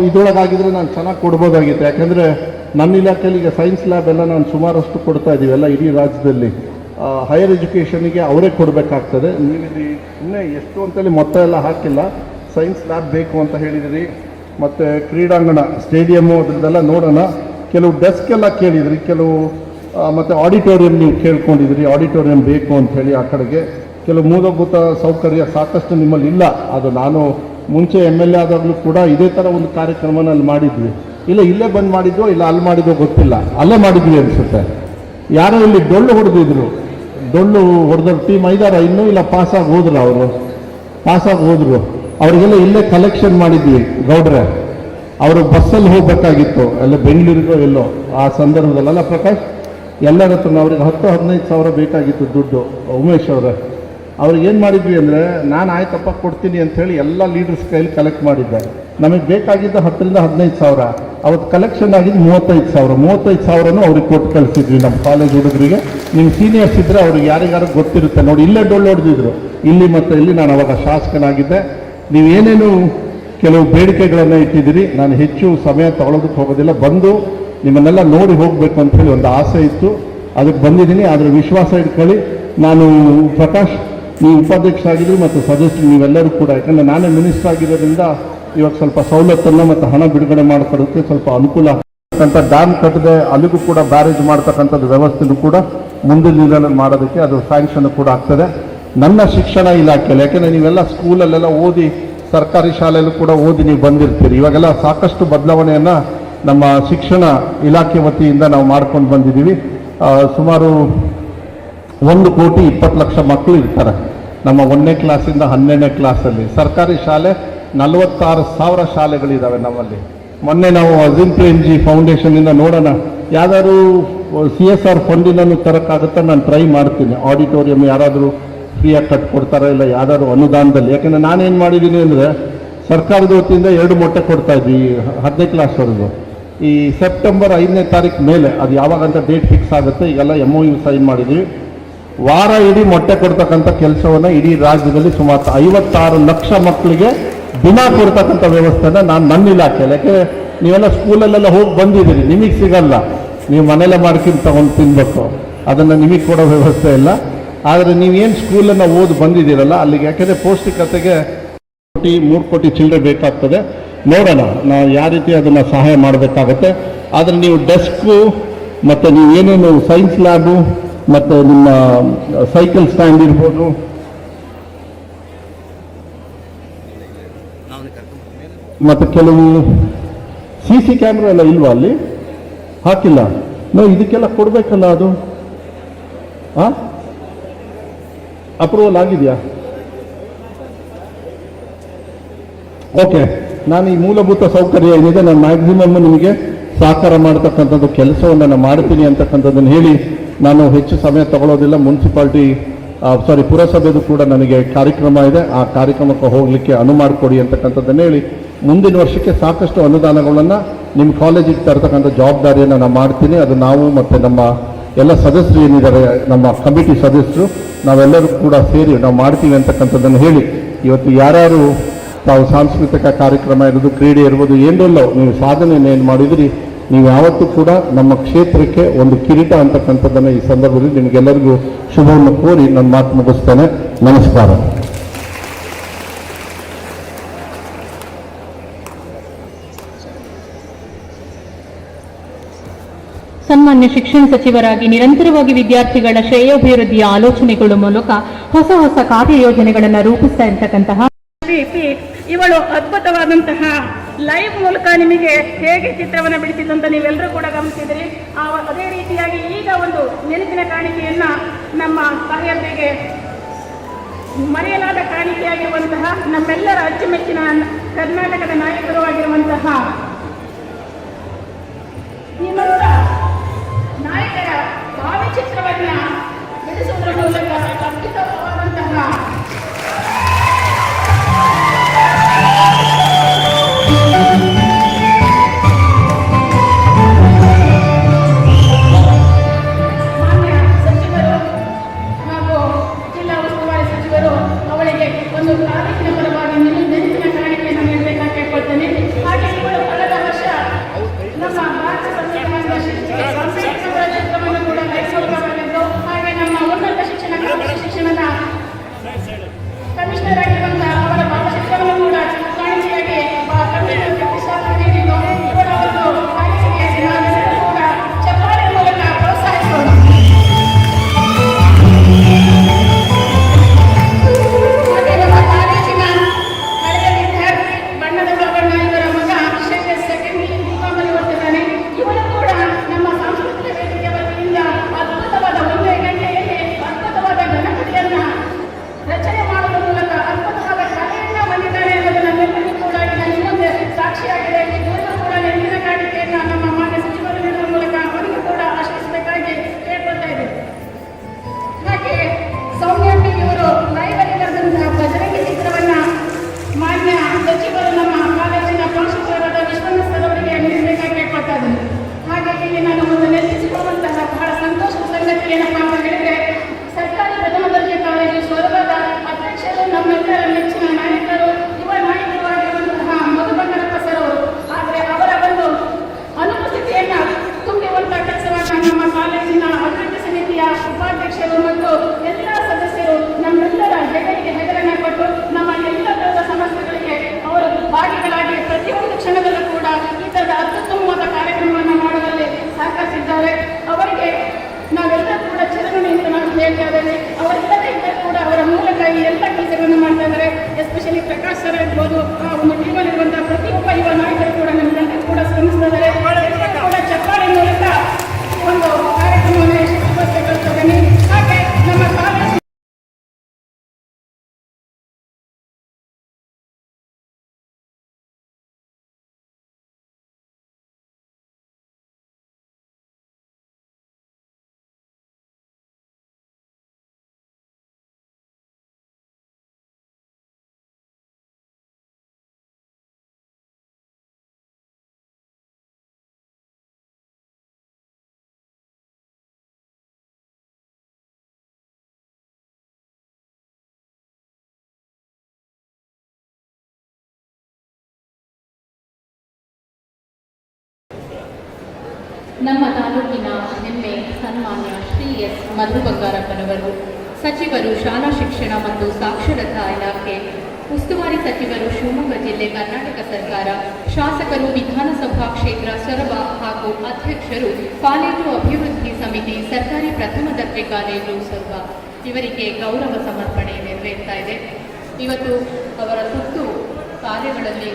[SPEAKER 6] ಇದರೊಳಗಾಗಿದ್ದರೆ ನಾನು ಚೆನ್ನಾಗಿ ಕೊಡ್ಬೋದಾಗಿತ್ತು. ಯಾಕೆಂದರೆ ನನ್ನ ಇಲಾಖೆಯಲ್ಲಿ ಈಗ ಸೈನ್ಸ್ ಲ್ಯಾಬ್ ಎಲ್ಲ ನಾನು ಸುಮಾರಷ್ಟು ಕೊಡ್ತಾ ಇದ್ದೀವಿ ಎಲ್ಲ ಇಡೀ ರಾಜ್ಯದಲ್ಲಿ. ಹೈಯರ್ ಎಜುಕೇಷನಿಗೆ ಅವರೇ ಕೊಡಬೇಕಾಗ್ತದೆ. ನೀವಿದು ಇನ್ನೇ ಎಷ್ಟು ಅಂತೇಳಿ ಮೊತ್ತ ಎಲ್ಲ ಹಾಕಿಲ್ಲ. ಸೈನ್ಸ್ ಲ್ಯಾಬ್ ಬೇಕು ಅಂತ ಹೇಳಿದಿರಿ. ಮತ್ತು ಕ್ರೀಡಾಂಗಣ, ಸ್ಟೇಡಿಯಮ್ಮು, ಅದ್ರದ್ದೆಲ್ಲ ನೋಡೋಣ. ಕೆಲವು ಡೆಸ್ಕ್ ಎಲ್ಲ ಕೇಳಿದ್ರಿ, ಮತ್ತು ಆಡಿಟೋರಿಯಂ ನೀವು ಕೇಳ್ಕೊಂಡಿದ್ರಿ. ಆಡಿಟೋರಿಯಂ ಬೇಕು ಅಂಥೇಳಿ ಆ ಕಡೆಗೆ ಕೆಲವು ಮೂಲಭೂತ ಸೌಕರ್ಯ ಸಾಕಷ್ಟು ನಿಮ್ಮಲ್ಲಿ ಇಲ್ಲ. ಅದು ನಾನು ಮುಂಚೆ MLA ಆದಾಗಲೂ ಕೂಡ ಇದೇ ಥರ ಒಂದು ಕಾರ್ಯಕ್ರಮನ ಅಲ್ಲಿ ಮಾಡಿದ್ವಿ. ಇಲ್ಲೇ ಬಂದು ಮಾಡಿದ್ವೋ ಇಲ್ಲ ಅಲ್ಲಿ ಮಾಡಿದ್ವೋ ಗೊತ್ತಿಲ್ಲ, ಅಲ್ಲೇ ಮಾಡಿದ್ವಿ ಅನಿಸುತ್ತೆ. ಯಾರೋ ಇಲ್ಲಿ ಡೊಳ್ಳು ಹೊಡೆದಿದ್ರು, ಡೊಳ್ಳು ಹೊಡೆದವ್ರ ಟೀಮ್ ಇದ್ದಾರ ಇನ್ನೂ ಇಲ್ಲ, ಪಾಸಾಗಿ ಹೋದ್ರು. ಅವರಿಗೆಲ್ಲ ಇಲ್ಲೇ ಕಲೆಕ್ಷನ್ ಮಾಡಿದ್ವಿ ಗೌಡ್ರೆ. ಅವರು ಬಸ್ಸಲ್ಲಿ ಹೋಗ್ಬೇಕಾಗಿತ್ತು, ಎಲ್ಲ ಬೆಂಗಳೂರಿಗೋ ಎಲ್ಲೋ ಆ ಸಂದರ್ಭದಲ್ಲ ಪ್ರಕಾಶ್, ಎಲ್ಲರ ಹತ್ರ ಅವ್ರಿಗೆ 10-15 ಸಾವಿರ ಬೇಕಾಗಿತ್ತು ದುಡ್ಡು. ಉಮೇಶ್ ಅವರೇ, ಅವ್ರಿಗೆ ಏನು ಮಾಡಿದ್ವಿ ಅಂದರೆ, ನಾನು ಆಯ್ತಪ್ಪ ಕೊಡ್ತೀನಿ ಅಂಥೇಳಿ ಎಲ್ಲ ಲೀಡರ್ಸ್ ಕೈಲಿ ಕಲೆಕ್ಟ್ ಮಾಡಿದ್ದೆ. ನಮಗೆ ಬೇಕಾಗಿದ್ದ 10-15 ಸಾವಿರ, ಅವತ್ತು ಕಲೆಕ್ಷನ್ ಆಗಿದ್ದು 35 ಸಾವಿರನೂ ಅವ್ರಿಗೆ ಕೊಟ್ಟು ಕಳಿಸಿದ್ವಿ ನಮ್ಮ ಕಾಲೇಜ್ ಹುಡುಗರಿಗೆ. ನಿಮ್ಮ ಸೀನಿಯರ್ಸ್ ಇದ್ದರೆ ಅವ್ರಿಗೆ ಯಾರಿಗಾರು ಗೊತ್ತಿರುತ್ತೆ ನೋಡಿ. ಇಲ್ಲೇ ಡೊಳ್ಳು ಹೊಡೆದಿದ್ರು ಇಲ್ಲಿ ಮತ್ತು ಇಲ್ಲಿ. ನಾನು ಅವಾಗ ಶಾಸಕನಾಗಿದ್ದೆ. ನೀವೇನೇನು ಕೆಲವು ಬೇಡಿಕೆಗಳನ್ನು ಇಟ್ಟಿದ್ದೀರಿ, ನಾನು ಹೆಚ್ಚು ಸಮಯ ತಗೊಳ್ಳೋದಕ್ಕೆ ಹೋಗೋದಿಲ್ಲ. ಬಂದು ನಿಮ್ಮನ್ನೆಲ್ಲ ನೋಡಿ ಹೋಗಬೇಕು ಅಂಥೇಳಿ ಒಂದು ಆಸೆ ಇತ್ತು, ಅದಕ್ಕೆ ಬಂದಿದ್ದೀನಿ. ಆದರೆ ವಿಶ್ವಾಸ ಇಟ್ಕೊಳ್ಳಿ, ನಾನು ಪ್ರಕಾಶ್, ನೀವು ಉಪಾಧ್ಯಕ್ಷರಾಗಿದ್ದರು ಮತ್ತು ಸದಸ್ಯರು ನೀವೆಲ್ಲರೂ ಕೂಡ, ಯಾಕಂದರೆ ನಾನೇ ಮಿನಿಸ್ಟರ್ ಆಗಿರೋದ್ರಿಂದ ಇವಾಗ ಸ್ವಲ್ಪ ಸವಲತ್ತನ್ನು ಮತ್ತು ಹಣ ಬಿಡುಗಡೆ ಮಾಡ್ಕೊಡೋಕ್ಕೆ ಸ್ವಲ್ಪ ಅನುಕೂಲ ಆಗ್ತಕ್ಕಂಥ ಡ್ಯಾಮ್ ಕಟ್ಟದೆ ಅಲ್ಲಿಗೂ ಕೂಡ ಬ್ಯಾರೇಜ್ ಮಾಡ್ತಕ್ಕಂಥದ್ದು ವ್ಯವಸ್ಥೆನೂ ಕೂಡ ಮುಂದಿನ ದಿನಗಳಲ್ಲಿ ಮಾಡೋದಕ್ಕೆ ಅದು ಸ್ಯಾಂಕ್ಷನ್ ಕೂಡ ಆಗ್ತದೆ. ನನ್ನ ಶಿಕ್ಷಣ ಇಲಾಖೆಯಲ್ಲಿ, ಯಾಕೆಂದರೆ ನೀವೆಲ್ಲ ಸ್ಕೂಲಲ್ಲೆಲ್ಲ ಓದಿ, ಸರ್ಕಾರಿ ಶಾಲೆಯಲ್ಲೂ ಕೂಡ ಓದಿ ನೀವು ಬಂದಿರ್ತೀರಿ. ಇವಾಗೆಲ್ಲ ಸಾಕಷ್ಟು ಬದಲಾವಣೆಯನ್ನು ನಮ್ಮ ಶಿಕ್ಷಣ ಇಲಾಖೆ ವತಿಯಿಂದ ನಾವು ಮಾಡ್ಕೊಂಡು ಬಂದಿದ್ದೀವಿ. ಸುಮಾರು 1,20,00,000 ಮಕ್ಕಳು ಇರ್ತಾರೆ ನಮ್ಮ 1ನೇ ಕ್ಲಾಸಿಂದ 12ನೇ ಕ್ಲಾಸಲ್ಲಿ. ಸರ್ಕಾರಿ ಶಾಲೆ 46,000 ಶಾಲೆಗಳಿದ್ದಾವೆ ನಮ್ಮಲ್ಲಿ. ಮೊನ್ನೆ ನಾವು ಅಜೀಂ ಪ್ರೇಮ್ಜಿ ಫೌಂಡೇಶನ್ನಿಂದ ನೋಡೋಣ ಯಾವ್ದಾದ್ರು CSR ಫಂಡಿನನ್ನು ತರೋಕ್ಕಾಗುತ್ತಾ ನಾನು ಟ್ರೈ ಮಾಡ್ತೀನಿ. ಆಡಿಟೋರಿಯಂ ಯಾರಾದರೂ ಫ್ರೀಯಾಗಿ ಕಟ್ಕೊಡ್ತಾರೆ ಇಲ್ಲ ಯಾವ್ದಾದ್ರು ಅನುದಾನದಲ್ಲಿ. ಯಾಕೆಂದರೆ ನಾನೇನು ಮಾಡಿದ್ದೀನಿ ಅಂದರೆ ಸರ್ಕಾರದ ವತಿಯಿಂದ 2 ಮೊಟ್ಟೆ ಕೊಡ್ತಾ ಇದ್ವಿ 10ನೇ ಕ್ಲಾಸ್ವರೆಗೂ. ಈ ಸೆಪ್ಟೆಂಬರ್ 5ನೇ ತಾರೀಕು ಮೇಲೆ ಅದು ಯಾವಾಗಂತ ಡೇಟ್ ಫಿಕ್ಸ್ ಆಗುತ್ತೆ. ಈಗೆಲ್ಲ MOU ಸೈನ್ ಮಾಡಿದ್ವಿ. ವಾರ ಇಡೀ ಮೊಟ್ಟೆ ಕೊಡ್ತಕ್ಕಂಥ ಕೆಲಸವನ್ನು ಇಡೀ ರಾಜ್ಯದಲ್ಲಿ ಸುಮಾರು 56 ಲಕ್ಷ ಮಕ್ಕಳಿಗೆ ದಿನ ಕೊಡ್ತಕ್ಕಂಥ ವ್ಯವಸ್ಥೆನ ನಾನು ನನ್ನ ಇಲಾಖೆಯಲ್ಲಿ, ಯಾಕೆ ನೀವೆಲ್ಲ ಸ್ಕೂಲಲ್ಲೆಲ್ಲ ಹೋಗಿ ಬಂದಿದ್ದೀರಿ, ನಿಮಗೆ ಸಿಗಲ್ಲ, ನೀವು ಮನೆಯಲ್ಲೇ ಮಾಡ್ಕೊಂಡು ತಗೊಂಡು ತಿನ್ಬೇಕು, ಅದನ್ನು ನಿಮಗೆ ಕೊಡೋ ವ್ಯವಸ್ಥೆ ಇಲ್ಲ. ಆದರೆ ನೀವೇನು ಸ್ಕೂಲನ್ನು ಓದಿ ಬಂದಿದ್ದೀರಲ್ಲ ಅಲ್ಲಿಗೆ, ಯಾಕೆಂದರೆ ಪೌಷ್ಟಿಕತೆಗೆ 3 ಕೋಟಿ ಚಿಲ್ಲರೆ ಬೇಕಾಗ್ತದೆ. ನೋಡೋಣ ನಾವು ಯಾವ ರೀತಿ ಅದನ್ನು ಸಹಾಯ ಮಾಡಬೇಕಾಗತ್ತೆ. ಆದರೆ ನೀವು ಡೆಸ್ಕು ಮತ್ತು ನೀವೇನೇನು ಸೈನ್ಸ್ ಲ್ಯಾಬು ಮತ್ತು ನಿಮ್ಮ ಸೈಕಲ್ ಸ್ಟ್ಯಾಂಡ್ ಇರ್ಬೋದು, ಮತ್ತು ಕೆಲವು CC ಕ್ಯಾಮ್ರಾ ಎಲ್ಲ ಇಲ್ವಾ ಅಲ್ಲಿ? ಹಾಕಿಲ್ಲ. ನಾವು ಇದಕ್ಕೆಲ್ಲ ಕೊಡಬೇಕಲ್ಲ, ಅದು ಅಪ್ರೂವಲ್ ಆಗಿದೆಯಾ? ಓಕೆ, ನಾನು ಈ ಮೂಲಭೂತ ಸೌಕರ್ಯ ಏನಿದೆ ನಾನು ಮ್ಯಾಕ್ಸಿಮಮ್ ನಿಮಗೆ ಸಹಕಾರ ಮಾಡ್ತಕ್ಕಂಥದ್ದು ಕೆಲಸವನ್ನು ನಾನು ಮಾಡ್ತೀನಿ ಅಂತಕ್ಕಂಥದ್ದನ್ನು ಹೇಳಿ ನಾನು ಹೆಚ್ಚು ಸಮಯ ತಗೊಳ್ಳೋದಿಲ್ಲ. ಪುರಸಭೆದು ಕೂಡ ನನಗೆ ಕಾರ್ಯಕ್ರಮ ಇದೆ, ಆ ಕಾರ್ಯಕ್ರಮಕ್ಕೆ ಹೋಗಲಿಕ್ಕೆ ಅನುವು ಮಾಡಿಕೊಡಿ ಅಂತಕ್ಕಂಥದ್ದನ್ನು ಹೇಳಿ ಮುಂದಿನ ವರ್ಷಕ್ಕೆ ಸಾಕಷ್ಟು ಅನುದಾನಗಳನ್ನು ನಿಮ್ಮ ಕಾಲೇಜಿಗೆ ತರ್ತಕ್ಕಂಥ ಜವಾಬ್ದಾರಿಯನ್ನು ನಾನು ಮಾಡ್ತೀನಿ. ಅದು ನಾವು ಮತ್ತು ನಮ್ಮ ಎಲ್ಲ ಸದಸ್ಯರು ಏನಿದ್ದಾರೆ, ನಮ್ಮ ಕಮಿಟಿ ಸದಸ್ಯರು, ನಾವೆಲ್ಲರೂ ಕೂಡ ಸೇರಿ ನಾವು ಮಾಡ್ತೀವಿ ಅಂತಕ್ಕಂಥದ್ದನ್ನು ಹೇಳಿ, ಇವತ್ತು ಯಾರ್ಯಾರು ತಾವು ಸಾಂಸ್ಕೃತಿಕ ಕಾರ್ಯಕ್ರಮ ಇರ್ಬೋದು, ಕ್ರೀಡೆ ಇರ್ಬೋದು, ಏನರಲ್ಲೋ ನೀವು ಸಾಧನೆಯನ್ನು ಏನು ಮಾಡಿದಿರಿ, ನೀವು ಯಾವತ್ತೂ ಕೂಡ ನಮ್ಮ ಕ್ಷೇತ್ರಕ್ಕೆ ಒಂದು ಕಿರೀಟ ಅಂತಕ್ಕಂಥದ್ದನ್ನು ಈ ಸಂದರ್ಭದಲ್ಲಿ ನಿಮಗೆಲ್ಲರಿಗೂ ಶುಭವನ್ನು ಕೋರಿ ನನ್ನ ಮಾತು ಮುಗಿಸ್ತೇನೆ. ನಮಸ್ಕಾರ.
[SPEAKER 5] ಸನ್ಮಾನ್ಯ ಶಿಕ್ಷಣ ಸಚಿವರಾಗಿ ನಿರಂತರವಾಗಿ ವಿದ್ಯಾರ್ಥಿಗಳ ಶ್ರೇಯೋಭಿವೃದ್ಧಿಯ ಆಲೋಚನೆಗಳ ಮೂಲಕ ಹೊಸ ಹೊಸ ಕಾರ್ಯಯೋಜನೆಗಳನ್ನು ರೂಪಿಸ್ತಾ ಇರತಕ್ಕಂತಹ
[SPEAKER 7] ಇವಳು ಅದ್ಭುತವಾದಂತಹ ಲೈವ್ ಮೂಲಕ ನಿಮಗೆ ಹೇಗೆ ಚಿತ್ರವನ್ನು ಬಿಡಿಸಿದ್ದು ಅಂತ ನೀವೆಲ್ಲರೂ ಕೂಡ ಗಮನಿಸಿದ್ರಿ. ಅದೇ ರೀತಿಯಾಗಿ ಈಗ ಒಂದು ನೆನಪಿನ ಕಾಣಿಕೆಯನ್ನ ನಮ್ಮ ತಾಯಿಯರಿಗೆ ಮರೆಯಲಾದ ಕಾಣಿಕೆಯಾಗಿರುವಂತಹ ನಮ್ಮೆಲ್ಲರ ಅಚ್ಚುಮೆಚ್ಚಿನ ಕರ್ನಾಟಕದ ನಾಯಕರು ಆಗಿರುವಂತಹ ಶ್ರೀಮಂತ ನಾಯಕರ ಭಾವಚಿತ್ರವನ್ನ ಬಿಡಿಸುವುದರ ಮೂಲಕ ಅದ್ಭುತವಾದಂತಹ ಅವರೆಲ್ಲದೇ ಕೂಡ ಅವರ ಮೂಲಕ ಈ ಎಲ್ಲ ಕೆಲಸಗಳನ್ನು ಮಾಡ್ತಾ ಇದ್ದಾರೆ. ಎಸ್ಪೆಷಲಿ ಪ್ರಕಾಶ್ ಸರ್ ಇರ್ಬೋದು, ಆ ಒಂದು ಟೀಮಲ್ಲಿರುವಂತಹ ಪ್ರತಿಯೊಬ್ಬ ಯುವ ನಾಯಕರು ಕೂಡ ನಮ್ಮೆಲ್ಲರಿಗೂ ಕೂಡ ಶ್ರಮಿಸ್ತಾ ಇದ್ದಾರೆ.
[SPEAKER 5] ನಮ್ಮ ತಾಲೂಕಿನ ಹೆಮ್ಮೆ ಸನ್ಮಾನ್ಯ ಶ್ರೀ ಎಸ್ ಮಧು ಬಂಗಾರಪ್ಪನವರು, ಸಚಿವರು ಶಾಲಾ ಶಿಕ್ಷಣ ಮತ್ತು ಸಾಕ್ಷರತಾ ಇಲಾಖೆ, ಉಸ್ತುವಾರಿ ಸಚಿವರು ಶಿವಮೊಗ್ಗ ಜಿಲ್ಲೆ ಕರ್ನಾಟಕ ಸರ್ಕಾರ, ಶಾಸಕರು ವಿಧಾನಸಭಾ ಕ್ಷೇತ್ರ ಸೊರಬ ಹಾಗೂ ಅಧ್ಯಕ್ಷರು ಕಾಲೇಜು ಅಭಿವೃದ್ಧಿ ಸಮಿತಿ ಸರ್ಕಾರಿ ಪ್ರಥಮ ದರ್ಜೆ ಕಾಲೇಜು ಸೊರಬ ಇವರಿಗೆ ಗೌರವ ಸಮರ್ಪಣೆ ನೆರವೇರ್ತಾ ಇದೆ. ಇವತ್ತು ಅವರ ತುರ್ತು ಕಾರ್ಯಗಳಲ್ಲಿ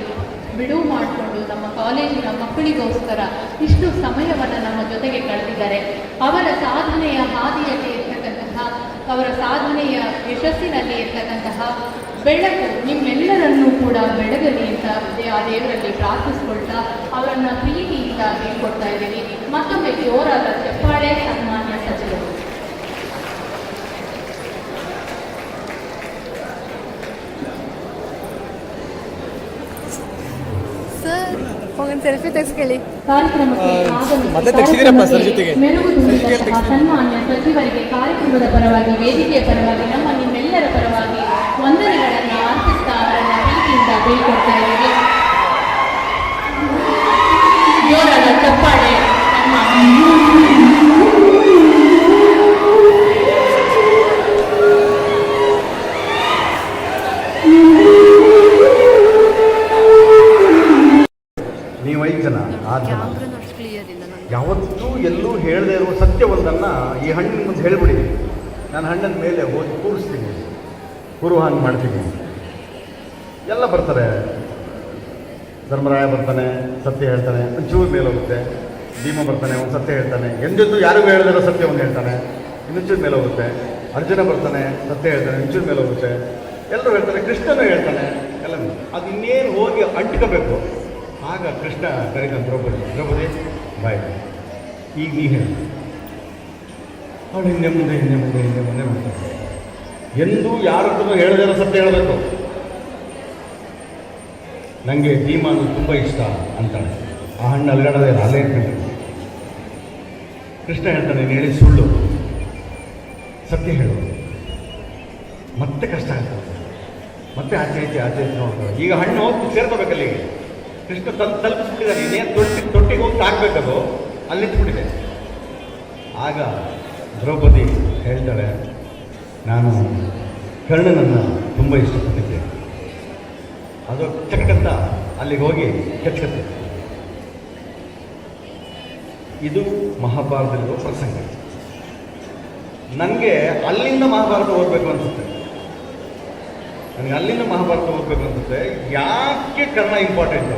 [SPEAKER 5] ಬಿಡುವು ಮಾಡಿಕೊಂಡು ನಮ್ಮ ಕಾಲೇಜಿನ ಮಕ್ಕಳಿಗೋಸ್ಕರ ಇಷ್ಟು ಸಮಯವನ್ನು ನಮ್ಮ ಜೊತೆಗೆ ಕಳೆದಿದ್ದಾರೆ. ಅವರ ಸಾಧನೆಯ ಹಾದಿಯಲ್ಲಿ ಇರ್ತಕ್ಕಂತಹ, ಅವರ ಸಾಧನೆಯ ಯಶಸ್ಸಿನಲ್ಲಿ ಇರ್ತಕ್ಕಂತಹ ಬೆಳಕು ನಿಮ್ಮೆಲ್ಲರನ್ನೂ ಕೂಡ ಬೆಳಗಲಿ ಅಂತ ಆ ದೇವರಲ್ಲಿ ಪ್ರಾರ್ಥಿಸ್ಕೊಳ್ತಾ ಅವರನ್ನು ಪ್ರೀತಿಯಿಂದ ಹೇಳ್ಕೊಡ್ತಾ ಇದ್ದೀವಿ. ಮತ್ತೊಮ್ಮೆ ಜೋರಾದ ಚಪ್ಪಾಳೆ ಸನ್ಮಾನ್ಯ ಸಚಿವರು.
[SPEAKER 8] ಒಂದು ಸೆಲ್ಫಿ ತೆಗೆಸ್ಕೊಳ್ಳಿ.
[SPEAKER 5] ಕಾರ್ಯಕ್ರಮಕ್ಕೆ ಮೆರುಗು ತುಂಬಿದಂತಹ ಸನ್ಮಾನ್ಯ ಸಚಿವರಿಗೆ ಕಾರ್ಯಕ್ರಮದ ಪರವಾಗಿ, ವೇದಿಕೆಯ ಪರವಾಗಿ, ನಮ್ಮ ನಿಮ್ಮೆಲ್ಲರ ಪರವಾಗಿ ವಂದನೆಗಳನ್ನು ಅರ್ಪಿಸ್ತಾ ಅವರನ್ನ ಪ್ರೀತಿಯಿಂದ ಬೀಳ್ಕೊಡ್ತಾ ಇದ್ದೀವಿ. ಜೋರಾದ ಚಪ್ಪಾಳೆ
[SPEAKER 6] ನೀವು 5 ಜನ 6 ಜನ ಯಾವತ್ತೂ ಎಲ್ಲೂ ಹೇಳದೇ ಇರುವ ಸತ್ಯವೊಂದನ್ನು ಈ ಹಣ್ಣಿನ ಮುಂದೆ ಹೇಳಿಬಿಡಿ. ನಾನು ಹಣ್ಣಿನ ಮೇಲೆ ಹೋಗಿ ಕೂರಿಸ್ತೀನಿ, ಕೂರುವ ಹಂಗೆ ಮಾಡ್ತೀನಿ. ಎಲ್ಲ ಬರ್ತಾರೆ, ಧರ್ಮರಾಯ ಬರ್ತಾನೆ, ಸತ್ಯ ಹೇಳ್ತಾನೆ, ಒಂಚೂರು ಮೇಲೆ ಹೋಗುತ್ತೆ. ಭೀಮ ಬರ್ತಾನೆ, ಒಂದು ಸತ್ಯ ಹೇಳ್ತಾನೆ. ಎಂದೆಂದು ಯಾರಿಗೂ ಹೇಳದಿರೋ ಸತ್ಯವನ್ನು ಹೇಳ್ತಾನೆ, ಇನ್ನೊಂಚೂರು ಮೇಲೆ ಹೋಗುತ್ತೆ. ಅರ್ಜುನ ಬರ್ತಾನೆ, ಸತ್ಯ ಹೇಳ್ತಾನೆ, ಇನ್ನೊಂಚೂರು ಮೇಲೆ ಹೋಗುತ್ತೆ. ಎಲ್ಲರೂ ಹೇಳ್ತಾನೆ, ಕೃಷ್ಣನೂ ಹೇಳ್ತಾನೆ. ಎಲ್ಲ ಅದು ಇನ್ನೇನು ಹೋಗಿ ಅಂಟ್ಕೋಬೇಕು. ಆಗ ಕೃಷ್ಣ ಕರೀತಾನೆ ದ್ರೌಪದಿ ಬಾಯ್, ಈಗ ನೀ ಹೇಳಿ. ಅವಳು ಹಿಂದೆ ಮುಂದೆ ಮಾಡ್ತಾರೆ. ಎಂದೂ ಯಾರತ್ರನೂ ಹೇಳದಿರೋ ಸತ್ಯ ಹೇಳಬೇಕು. ನನಗೆ ಭೀಮ ಅನ್ನೋದು ತುಂಬ ಇಷ್ಟ ಅಂತಾಳೆ. ಆ ಹಣ್ಣು ಅಲ್ಗಾಡೋದೇ ಅಲ್ಲೇ ಇಟ್ಕೊಂಡು ಕೃಷ್ಣ ಹೇಳ್ತಾನೆ, ನೀನು ಹೇಳಿ ಸುಳ್ಳು, ಸತ್ಯ ಹೇಳು. ಮತ್ತೆ ಕಷ್ಟ ಆಗ್ತದೆ, ಮತ್ತೆ ಆಚೆ ನೋಡ್ತಾರೆ. ಈಗ ಹಣ್ಣು ಹೋಗಿ ಸೇರ್ಕೋಬೇಕಲ್ಲಿ. ಕೃಷ್ಣ ತಲುಪಿಸ್ಬಿಟ್ಟಿದ್ದಾನೆ. ಇನ್ನೇನು ತೊಟ್ಟಿಗೆ ಹೋಗಿ ಹಾಕ್ಬೇಕದು, ಅಲ್ಲಿ ನಿಂತ್ಬಿಟ್ಟಿದೆ. ಆಗ ದ್ರೌಪದಿ ಹೇಳ್ತಾಳೆ, ನಾನು ಕರ್ಣನನ್ನು ತುಂಬ ಇಷ್ಟಪಟ್ಟಿದ್ದೆ. ಅದು ಚಕಟಂತ ಅಲ್ಲಿಗೆ ಹೋಗಿ ಕೆಚ್ಕತ್ತೆ. ಇದು ಮಹಾಭಾರತದಲ್ಲಿರುವ ಪ್ರಸಂಗ. ನನಗೆ ಅಲ್ಲಿಂದ ಮಹಾಭಾರತ ಓದಬೇಕು ಅನಿಸುತ್ತೆ. ಯಾಕೆ ಕರ್ಣ ಇಂಪಾರ್ಟೆಂಟ್?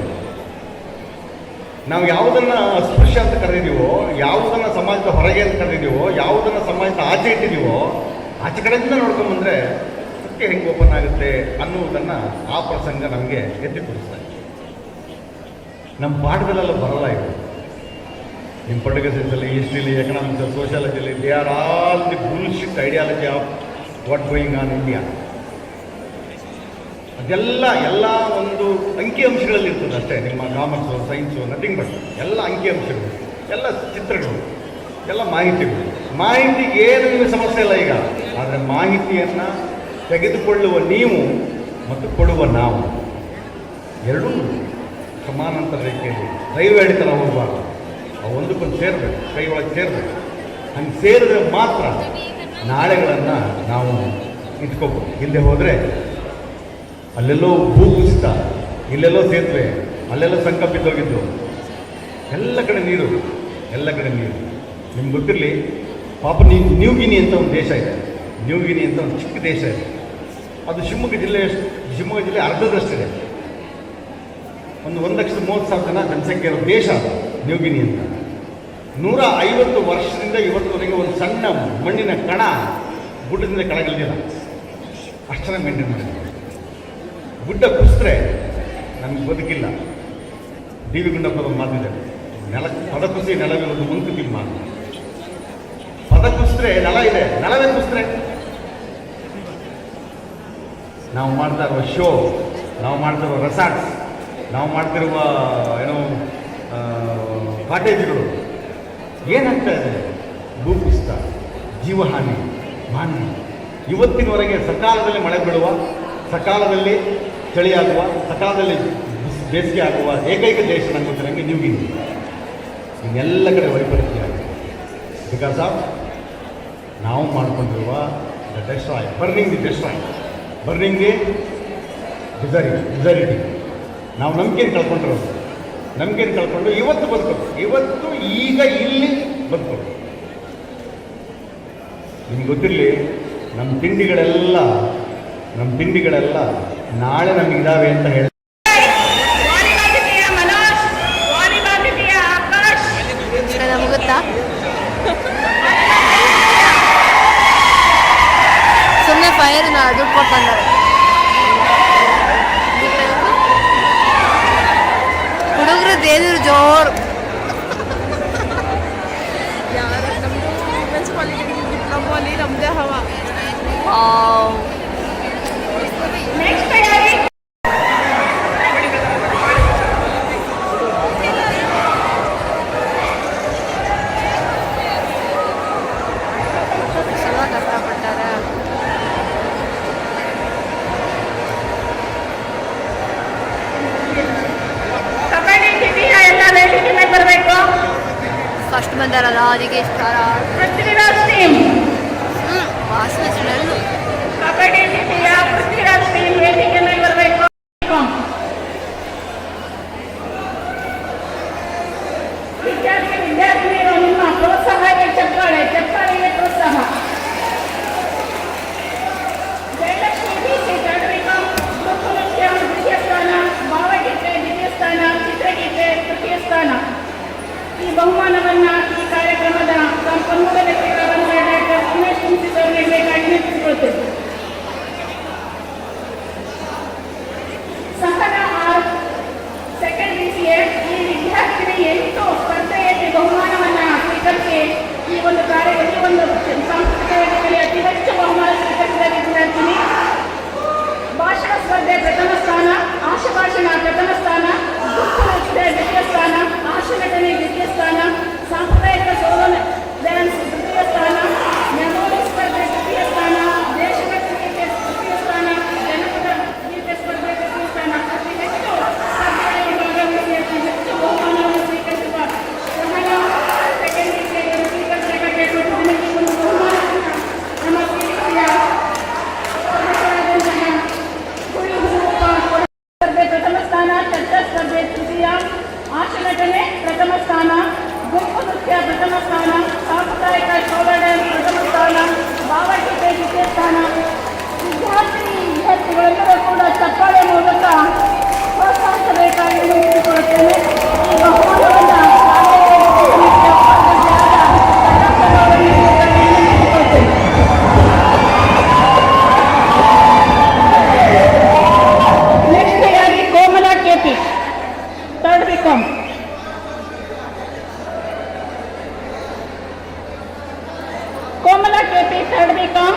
[SPEAKER 6] ನಾವು ಯಾವುದನ್ನು ಅಸ್ಪೃಶ್ಯ ಅಂತ ಕರೆದಿದ್ದೀವೋ, ಯಾವುದನ್ನು ಸಮಾಜದ ಹೊರಗೆ ಅಂತ ಕರೆದಿದ್ದೀವೋ, ಯಾವುದನ್ನು ಸಮಾಜದ ಆಚೆ ಇಟ್ಟಿದ್ದೀವೋ, ಆಚೆ ಕಡೆಯಿಂದ ನೋಡ್ಕೊಂಬಂದರೆ ಸತ್ಯ ಹೆಂಗೆ ಓಪನ್ ಆಗುತ್ತೆ ಅನ್ನುವುದನ್ನು ಆ ಪ್ರಸಂಗ ನಮಗೆ ಎತ್ತಿ ತೋರಿಸ್ತಾರೆ. ನಮ್ಮ ಪಾಠದಲ್ಲೆಲ್ಲ ಬರಲ್ಲ ಇದು. ನಿಮ್ಮ ಪೊಲಿಟಿಕಲ್ ಸೈನ್ಸಲ್ಲಿ, ಹಿಸ್ಟ್ರಿಲಿ, ಎಕನಾಮಿಕ್ಸಲ್ಲಿ, ಸೋಷಿಯಾಲಜಿಲಿ, they are all the bullshit ideology of what going on India. ಎಲ್ಲ ಒಂದು ಅಂಕಿಅಂಶಗಳಲ್ಲಿ ಇರ್ತದೆ ಅಷ್ಟೇ. ನಿಮ್ಮ ಕಾಮರ್ಸು, ಸೈನ್ಸು, ನಥಿಂಗ್ ಬಟ್ ಎಲ್ಲ ಅಂಕಿಅಂಶಗಳು, ಎಲ್ಲ ಚಿತ್ರಗಳು, ಎಲ್ಲ ಮಾಹಿತಿಗಳು. ಮಾಹಿತಿಗೆ ಏನು ನಿಮಗೆ ಸಮಸ್ಯೆ ಇಲ್ಲ ಈಗ. ಆದರೆ ಮಾಹಿತಿಯನ್ನು ತೆಗೆದುಕೊಳ್ಳುವ ನೀವು ಮತ್ತು ಕೊಡುವ ನಾವು ಎರಡೂ ಸಮಾನಾಂತರ ರೇಖೆಯಲ್ಲಿ ರೈಲ್ವೆ ಹಳಿ ಥರ ಹೋಗಬಾರ್ದು. ಅವು ಒಂದಕ್ಕೊಂದು ಸೇರಬೇಕು, ಕೈ ಒಳಗೆ ಸೇರಬೇಕು. ಹಂಗೆ ಸೇರಿದ್ರೆ ಮಾತ್ರ ನಾಳೆಗಳನ್ನು ನಾವು ಇಟ್ಕೋಬೋದು. ಹಿಂದೆ ಹೋದರೆ ಅಲ್ಲೆಲ್ಲೋ ಭೂಕುಸಿತ, ಇಲ್ಲೆಲ್ಲೋ ಸೇತುವೆ, ಅಲ್ಲೆಲ್ಲೋ ಸಂಕ ಬಿದ್ದೋಗಿದ್ದು, ಎಲ್ಲ ಕಡೆ ನೀರು. ನಿಮ್ಗೆ ಗೊತ್ತಿರಲಿ, ಪಾಪ ನ್ಯೂಗಿನಿ ಅಂತ ಒಂದು ದೇಶ ಇದೆ. ನ್ಯೂಗಿನಿ ಅಂತ ಒಂದು ಚಿಕ್ಕ ದೇಶ ಇದೆ. ಅದು ಶಿವಮೊಗ್ಗ ಜಿಲ್ಲೆ ಅರ್ಧದಷ್ಟಿದೆ. 1,30,000 ಜನ ಜನಸಂಖ್ಯೆ ಇರೋ ದೇಶ ಅದು ನ್ಯೂಗಿನಿ ಅಂತ. 150 ವರ್ಷದಿಂದ ಇವತ್ತುವರೆಗೆ ಒಂದು ಸಣ್ಣ ಮಣ್ಣಿನ ಕಣ ಗುಡ್ಡದಿಂದ ಕೆಳಗಿಳಿದಿಲ್ಲ. ಅಷ್ಟು ಚೆನ್ನಾಗಿ ಮೇಂಟೈನ್ ಮಾಡಿದೆ. ಗುಡ್ಡ ಕುಸಿದ್ರೆ ನಮಗೆ ಬದುಕಿಲ್ಲ. ಡಿ ವಿ ಗುಂಡಪ್ಪದ ಮಾತಿದೆ, ಪದ ಕುಸಿ ನೆಲವಿರುವುದು ಮುಂಕುತಿ ಮಾತು. ಪದ ಕುಸಿದ್ರೆ ನೆಲ ಇದೆ, ನೆಲವೇ ಕುಸಿದ್ರೆ. ನಾವು ಮಾಡ್ತಾ ಇರುವ ಶೋ, ನಾವು ಮಾಡ್ತಿರುವ ರೆಸಾರ್ಟ್ಸ್, ನಾವು ಮಾಡ್ತಿರುವ ಕಾಟೇಜ್ಗಳು ಏನಾಗ್ತಾ ಇದೆ? ಭೂಕುಸಿತ, ಜೀವಹಾನಿ, ಮಾನ್ಯ. ಇವತ್ತಿನವರೆಗೆ ಸಕಾಲದಲ್ಲಿ ಮಳೆ ಬೀಳುವ, ಸಕಾಲದಲ್ಲಿ ಚಳಿಯಾಗುವ, ಸಕಾಲದಲ್ಲಿ ಬೇಸಿಗೆ ಆಗುವ ಏಕೈಕ ದೇಶ ನಂಗೆ ಗೊತ್ತಿರಂಗೆ ನ್ಯೂಗಿನಿ. ಎಲ್ಲ ಕಡೆ ವೈಪರೀತ್ಯ ಆಗಿದೆ ಬಿಕಾಸ್ ಆಫ್ ನಾವು ಮಾಡಿಕೊಂಡಿರುವ ದ ಡೆಸ್ಟ್ರಾಯ್ ಬರ್ನಿಂಗ್ ದಿ ಡಿಸರಿಟಿ ನಾವು ನಂಬಿಕೆಯನ್ನು ಕಳ್ಕೊಂಡು ಇವತ್ತು ಬದುಕೋದು, ಇವತ್ತು ಈಗ ಇಲ್ಲಿ ಬದುಕೋದು. ನಿಮ್ಗೆ ಗೊತ್ತಿರಲಿ, ನಮ್ಮ ತಿಂಡಿಗಳೆಲ್ಲ ನಾಳೆ ನಮಗಿದಾವೆ ಅಂತ ಹೇಳಿ
[SPEAKER 8] ನಮ್ಗೆ ಗೊತ್ತಾ? ಸುಮ್ಮನೆ ಫೈರ್ ದುಡ್ಡು ಕೊಟ್ಕೊಂಡಾರೆ. ಹುಡುಗರು ದೇವ್ರು ಜೋರು. ನಮ್ದೇ ಹವಾ. ಕಷ್ಟಪಟ್ಟಾರೆ.
[SPEAKER 7] ಬರಬೇಕು.
[SPEAKER 8] ಫಸ್ಟ್ ಬಂದಾರಲ್ಲ ಅದಕ್ಕೆ ಇಷ್ಟ. ವಾಸನೆ ಸ್ಮೆಲ್ಲು.
[SPEAKER 7] ಕಬಡ್ಡಿ ದ್ವಿತೀಯ ಪೃಥ್ವಿರಾಜ್ ಟೀಮ್ ವೇದಿಕೆ ಮೇಲೆ ಬರಬೇಕು. ವಿದ್ಯಾರ್ಥಿನಿಯರು ನಿಮ್ಮ ಪ್ರೋತ್ಸಾಹಕ್ಕೆ ಚಪ್ಪಾಳೆಗೆ ಪ್ರೋತ್ಸಾಹ. ಜಯಲಕ್ಷ್ಮಿ ಬಿಸಿ ಚಂದ್ರಿಕಂ ನೃತ್ಯ ದ್ವಿತೀಯ ಸ್ಥಾನ, ಭಾವಗೀತೆ ದ್ವಿತೀಯ ಸ್ಥಾನ, ಚಿತ್ರಗೀತೆ ತೃತೀಯ ಸ್ಥಾನ. ಈ ಬಹುಮಾನವನ್ನ ಈ ಕಾರ್ಯಕ್ರಮದ ಸಂಪನ್ಮೂಲ ವ್ಯಕ್ತಿಗಳಾದ ಡಾಕ್ಟರ್ ಉಮೇಶ್ ಕುಂಸಿತ್ ಅವರು ನೀಡಬೇಕಾಗಿ ವಿನಂತಿಸಿಕೊಳ್ಳುತ್ತೇವೆ. ಸಹನ ಆರ್ ಸೆಕೆಂಡ್ BCA ಈ ವಿದ್ಯಾರ್ಥಿನಿ 8 ಸ್ಪರ್ಧೆಯಲ್ಲಿ ಬಹುಮಾನವನ್ನ ಸ್ವೀಕರಿಸಿ ಈ ಒಂದು ಸಾಂಸ್ಕೃತಿಕ ವೇದಿಕೆಯಲ್ಲಿ ಅತಿ ಹೆಚ್ಚು ಬಹುಮಾನ ಸ್ವೀಕರಿಸಿದ ವಿದ್ಯಾರ್ಥಿನಿ. ಭಾಷಣ ಸ್ಪರ್ಧೆ ಪ್ರಥಮ ಸ್ಥಾನ, ಆಶುಭಾಷಣ ಪ್ರಥಮ ಸ್ಥಾನ, ದ್ವಿತೀಯ ಸ್ಥಾನ, ಆಶುನಟನೆ ದ್ವಿತೀಯ ಸ್ಥಾನ, ಸಾಂಪ್ರದಾಯಿಕ ಸೋಲೋ ಡ್ಯಾನ್ಸ್ ತೃತೀಯ ಸ್ಥಾನ, ಮೆಮೋರಿ ಸ್ಪರ್ಧೆ ತೃತೀಯ ಸ್ಥಾನ, ದೇಶಭಕ್ತಿ ಗೀತೆ ತೃತೀಯ ಸ್ಥಾನ, ಜನಪದ ಗೀತೆ ಸ್ಪರ್ಧೆ ತೃತೀಯ ಸ್ಥಾನ. ಅತಿ ಹೆಚ್ಚು ಸ್ಪರ್ಧೆಯಲ್ಲಿ ಭಾಗವಹಿಸಿ ಅತಿ ಹೆಚ್ಚು ಬಹುಮಾನವನ್ನು ಸ್ವೀಕರಿಸುವ ಸಹನ ಸೆಕೆಂಡ್ BCA ಸ್ವೀಕರಿಸಬೇಕಾಗಿ ನಿಮಗೆ ಒಂದು ಬಹುಮಾನವನ್ನು ನಮ್ಮ PDCಯ ಸದಸ್ಯರಾದಂತಹ ಸ್ಪರ್ಧೆ ಪ್ರಥಮ ಸ್ಥಾನ, ಚರ್ಚಾ ಸ್ಪರ್ಧೆ ತೃತೀಯ, ಆಶುನಟನೆ ಪ್ರಥಮ ಸ್ಥಾನ, ಗುಂಪು ನೃತ್ಯ ಪ್ರಥಮ ಸ್ಥಾನ, ಸಾಂಪ್ರದಾಯಿಕ ಸೋಲೋ ಡ್ಯಾನ್ಸ್ ಪ್ರಥಮ ಸ್ಥಾನ, ಭಾವಗೀತೆ ದ್ವಿತೀಯ ಸ್ಥಾನ. ವಿದ್ಯಾರ್ಥಿಗಳೆಲ್ಲರೂ ಕೂಡ ಚಪ್ಪಾಳೆ ಮೂಲಕ ಪ್ರೋತ್ಸಾಹಿಸಬೇಕಾಗಿ ವಿನಂತಿಸಿಕೊಳ್ಳುತ್ತೇನೆ. ಈ ಬಹುಮಾನವನ್ನು ಕೋಮಲ KP ಥರ್ಡ್ BCom. ಕೋಮಲ KP ಥರ್ಡ್ BCom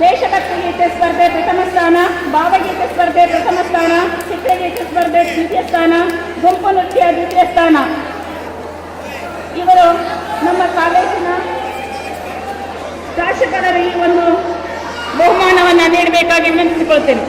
[SPEAKER 7] ದೇಶಭಕ್ತಿ ಗೀತೆ ಸ್ಪರ್ಧೆ ಪ್ರಥಮ ಸ್ಥಾನ, ಭಾವಗೀತೆ ಸ್ಪರ್ಧೆ ಪ್ರಥಮ ಸ್ಥಾನ, ಚಿತ್ರಗೀತೆ ಸ್ಪರ್ಧೆ ದ್ವಿತೀಯ ಸ್ಥಾನ, ಗುಂಪು ನೃತ್ಯ ದ್ವಿತೀಯ ಸ್ಥಾನ. ಇವರು ನಮ್ಮ ಕಾಲೇಜಿನ ಶಾಸಕರ ಈ ಒಂದು ಬಹುಮಾನವನ್ನು ನೀಡಬೇಕಾಗಿ ವಿನಂತಿಸಿಕೊಳ್ತೇನೆ.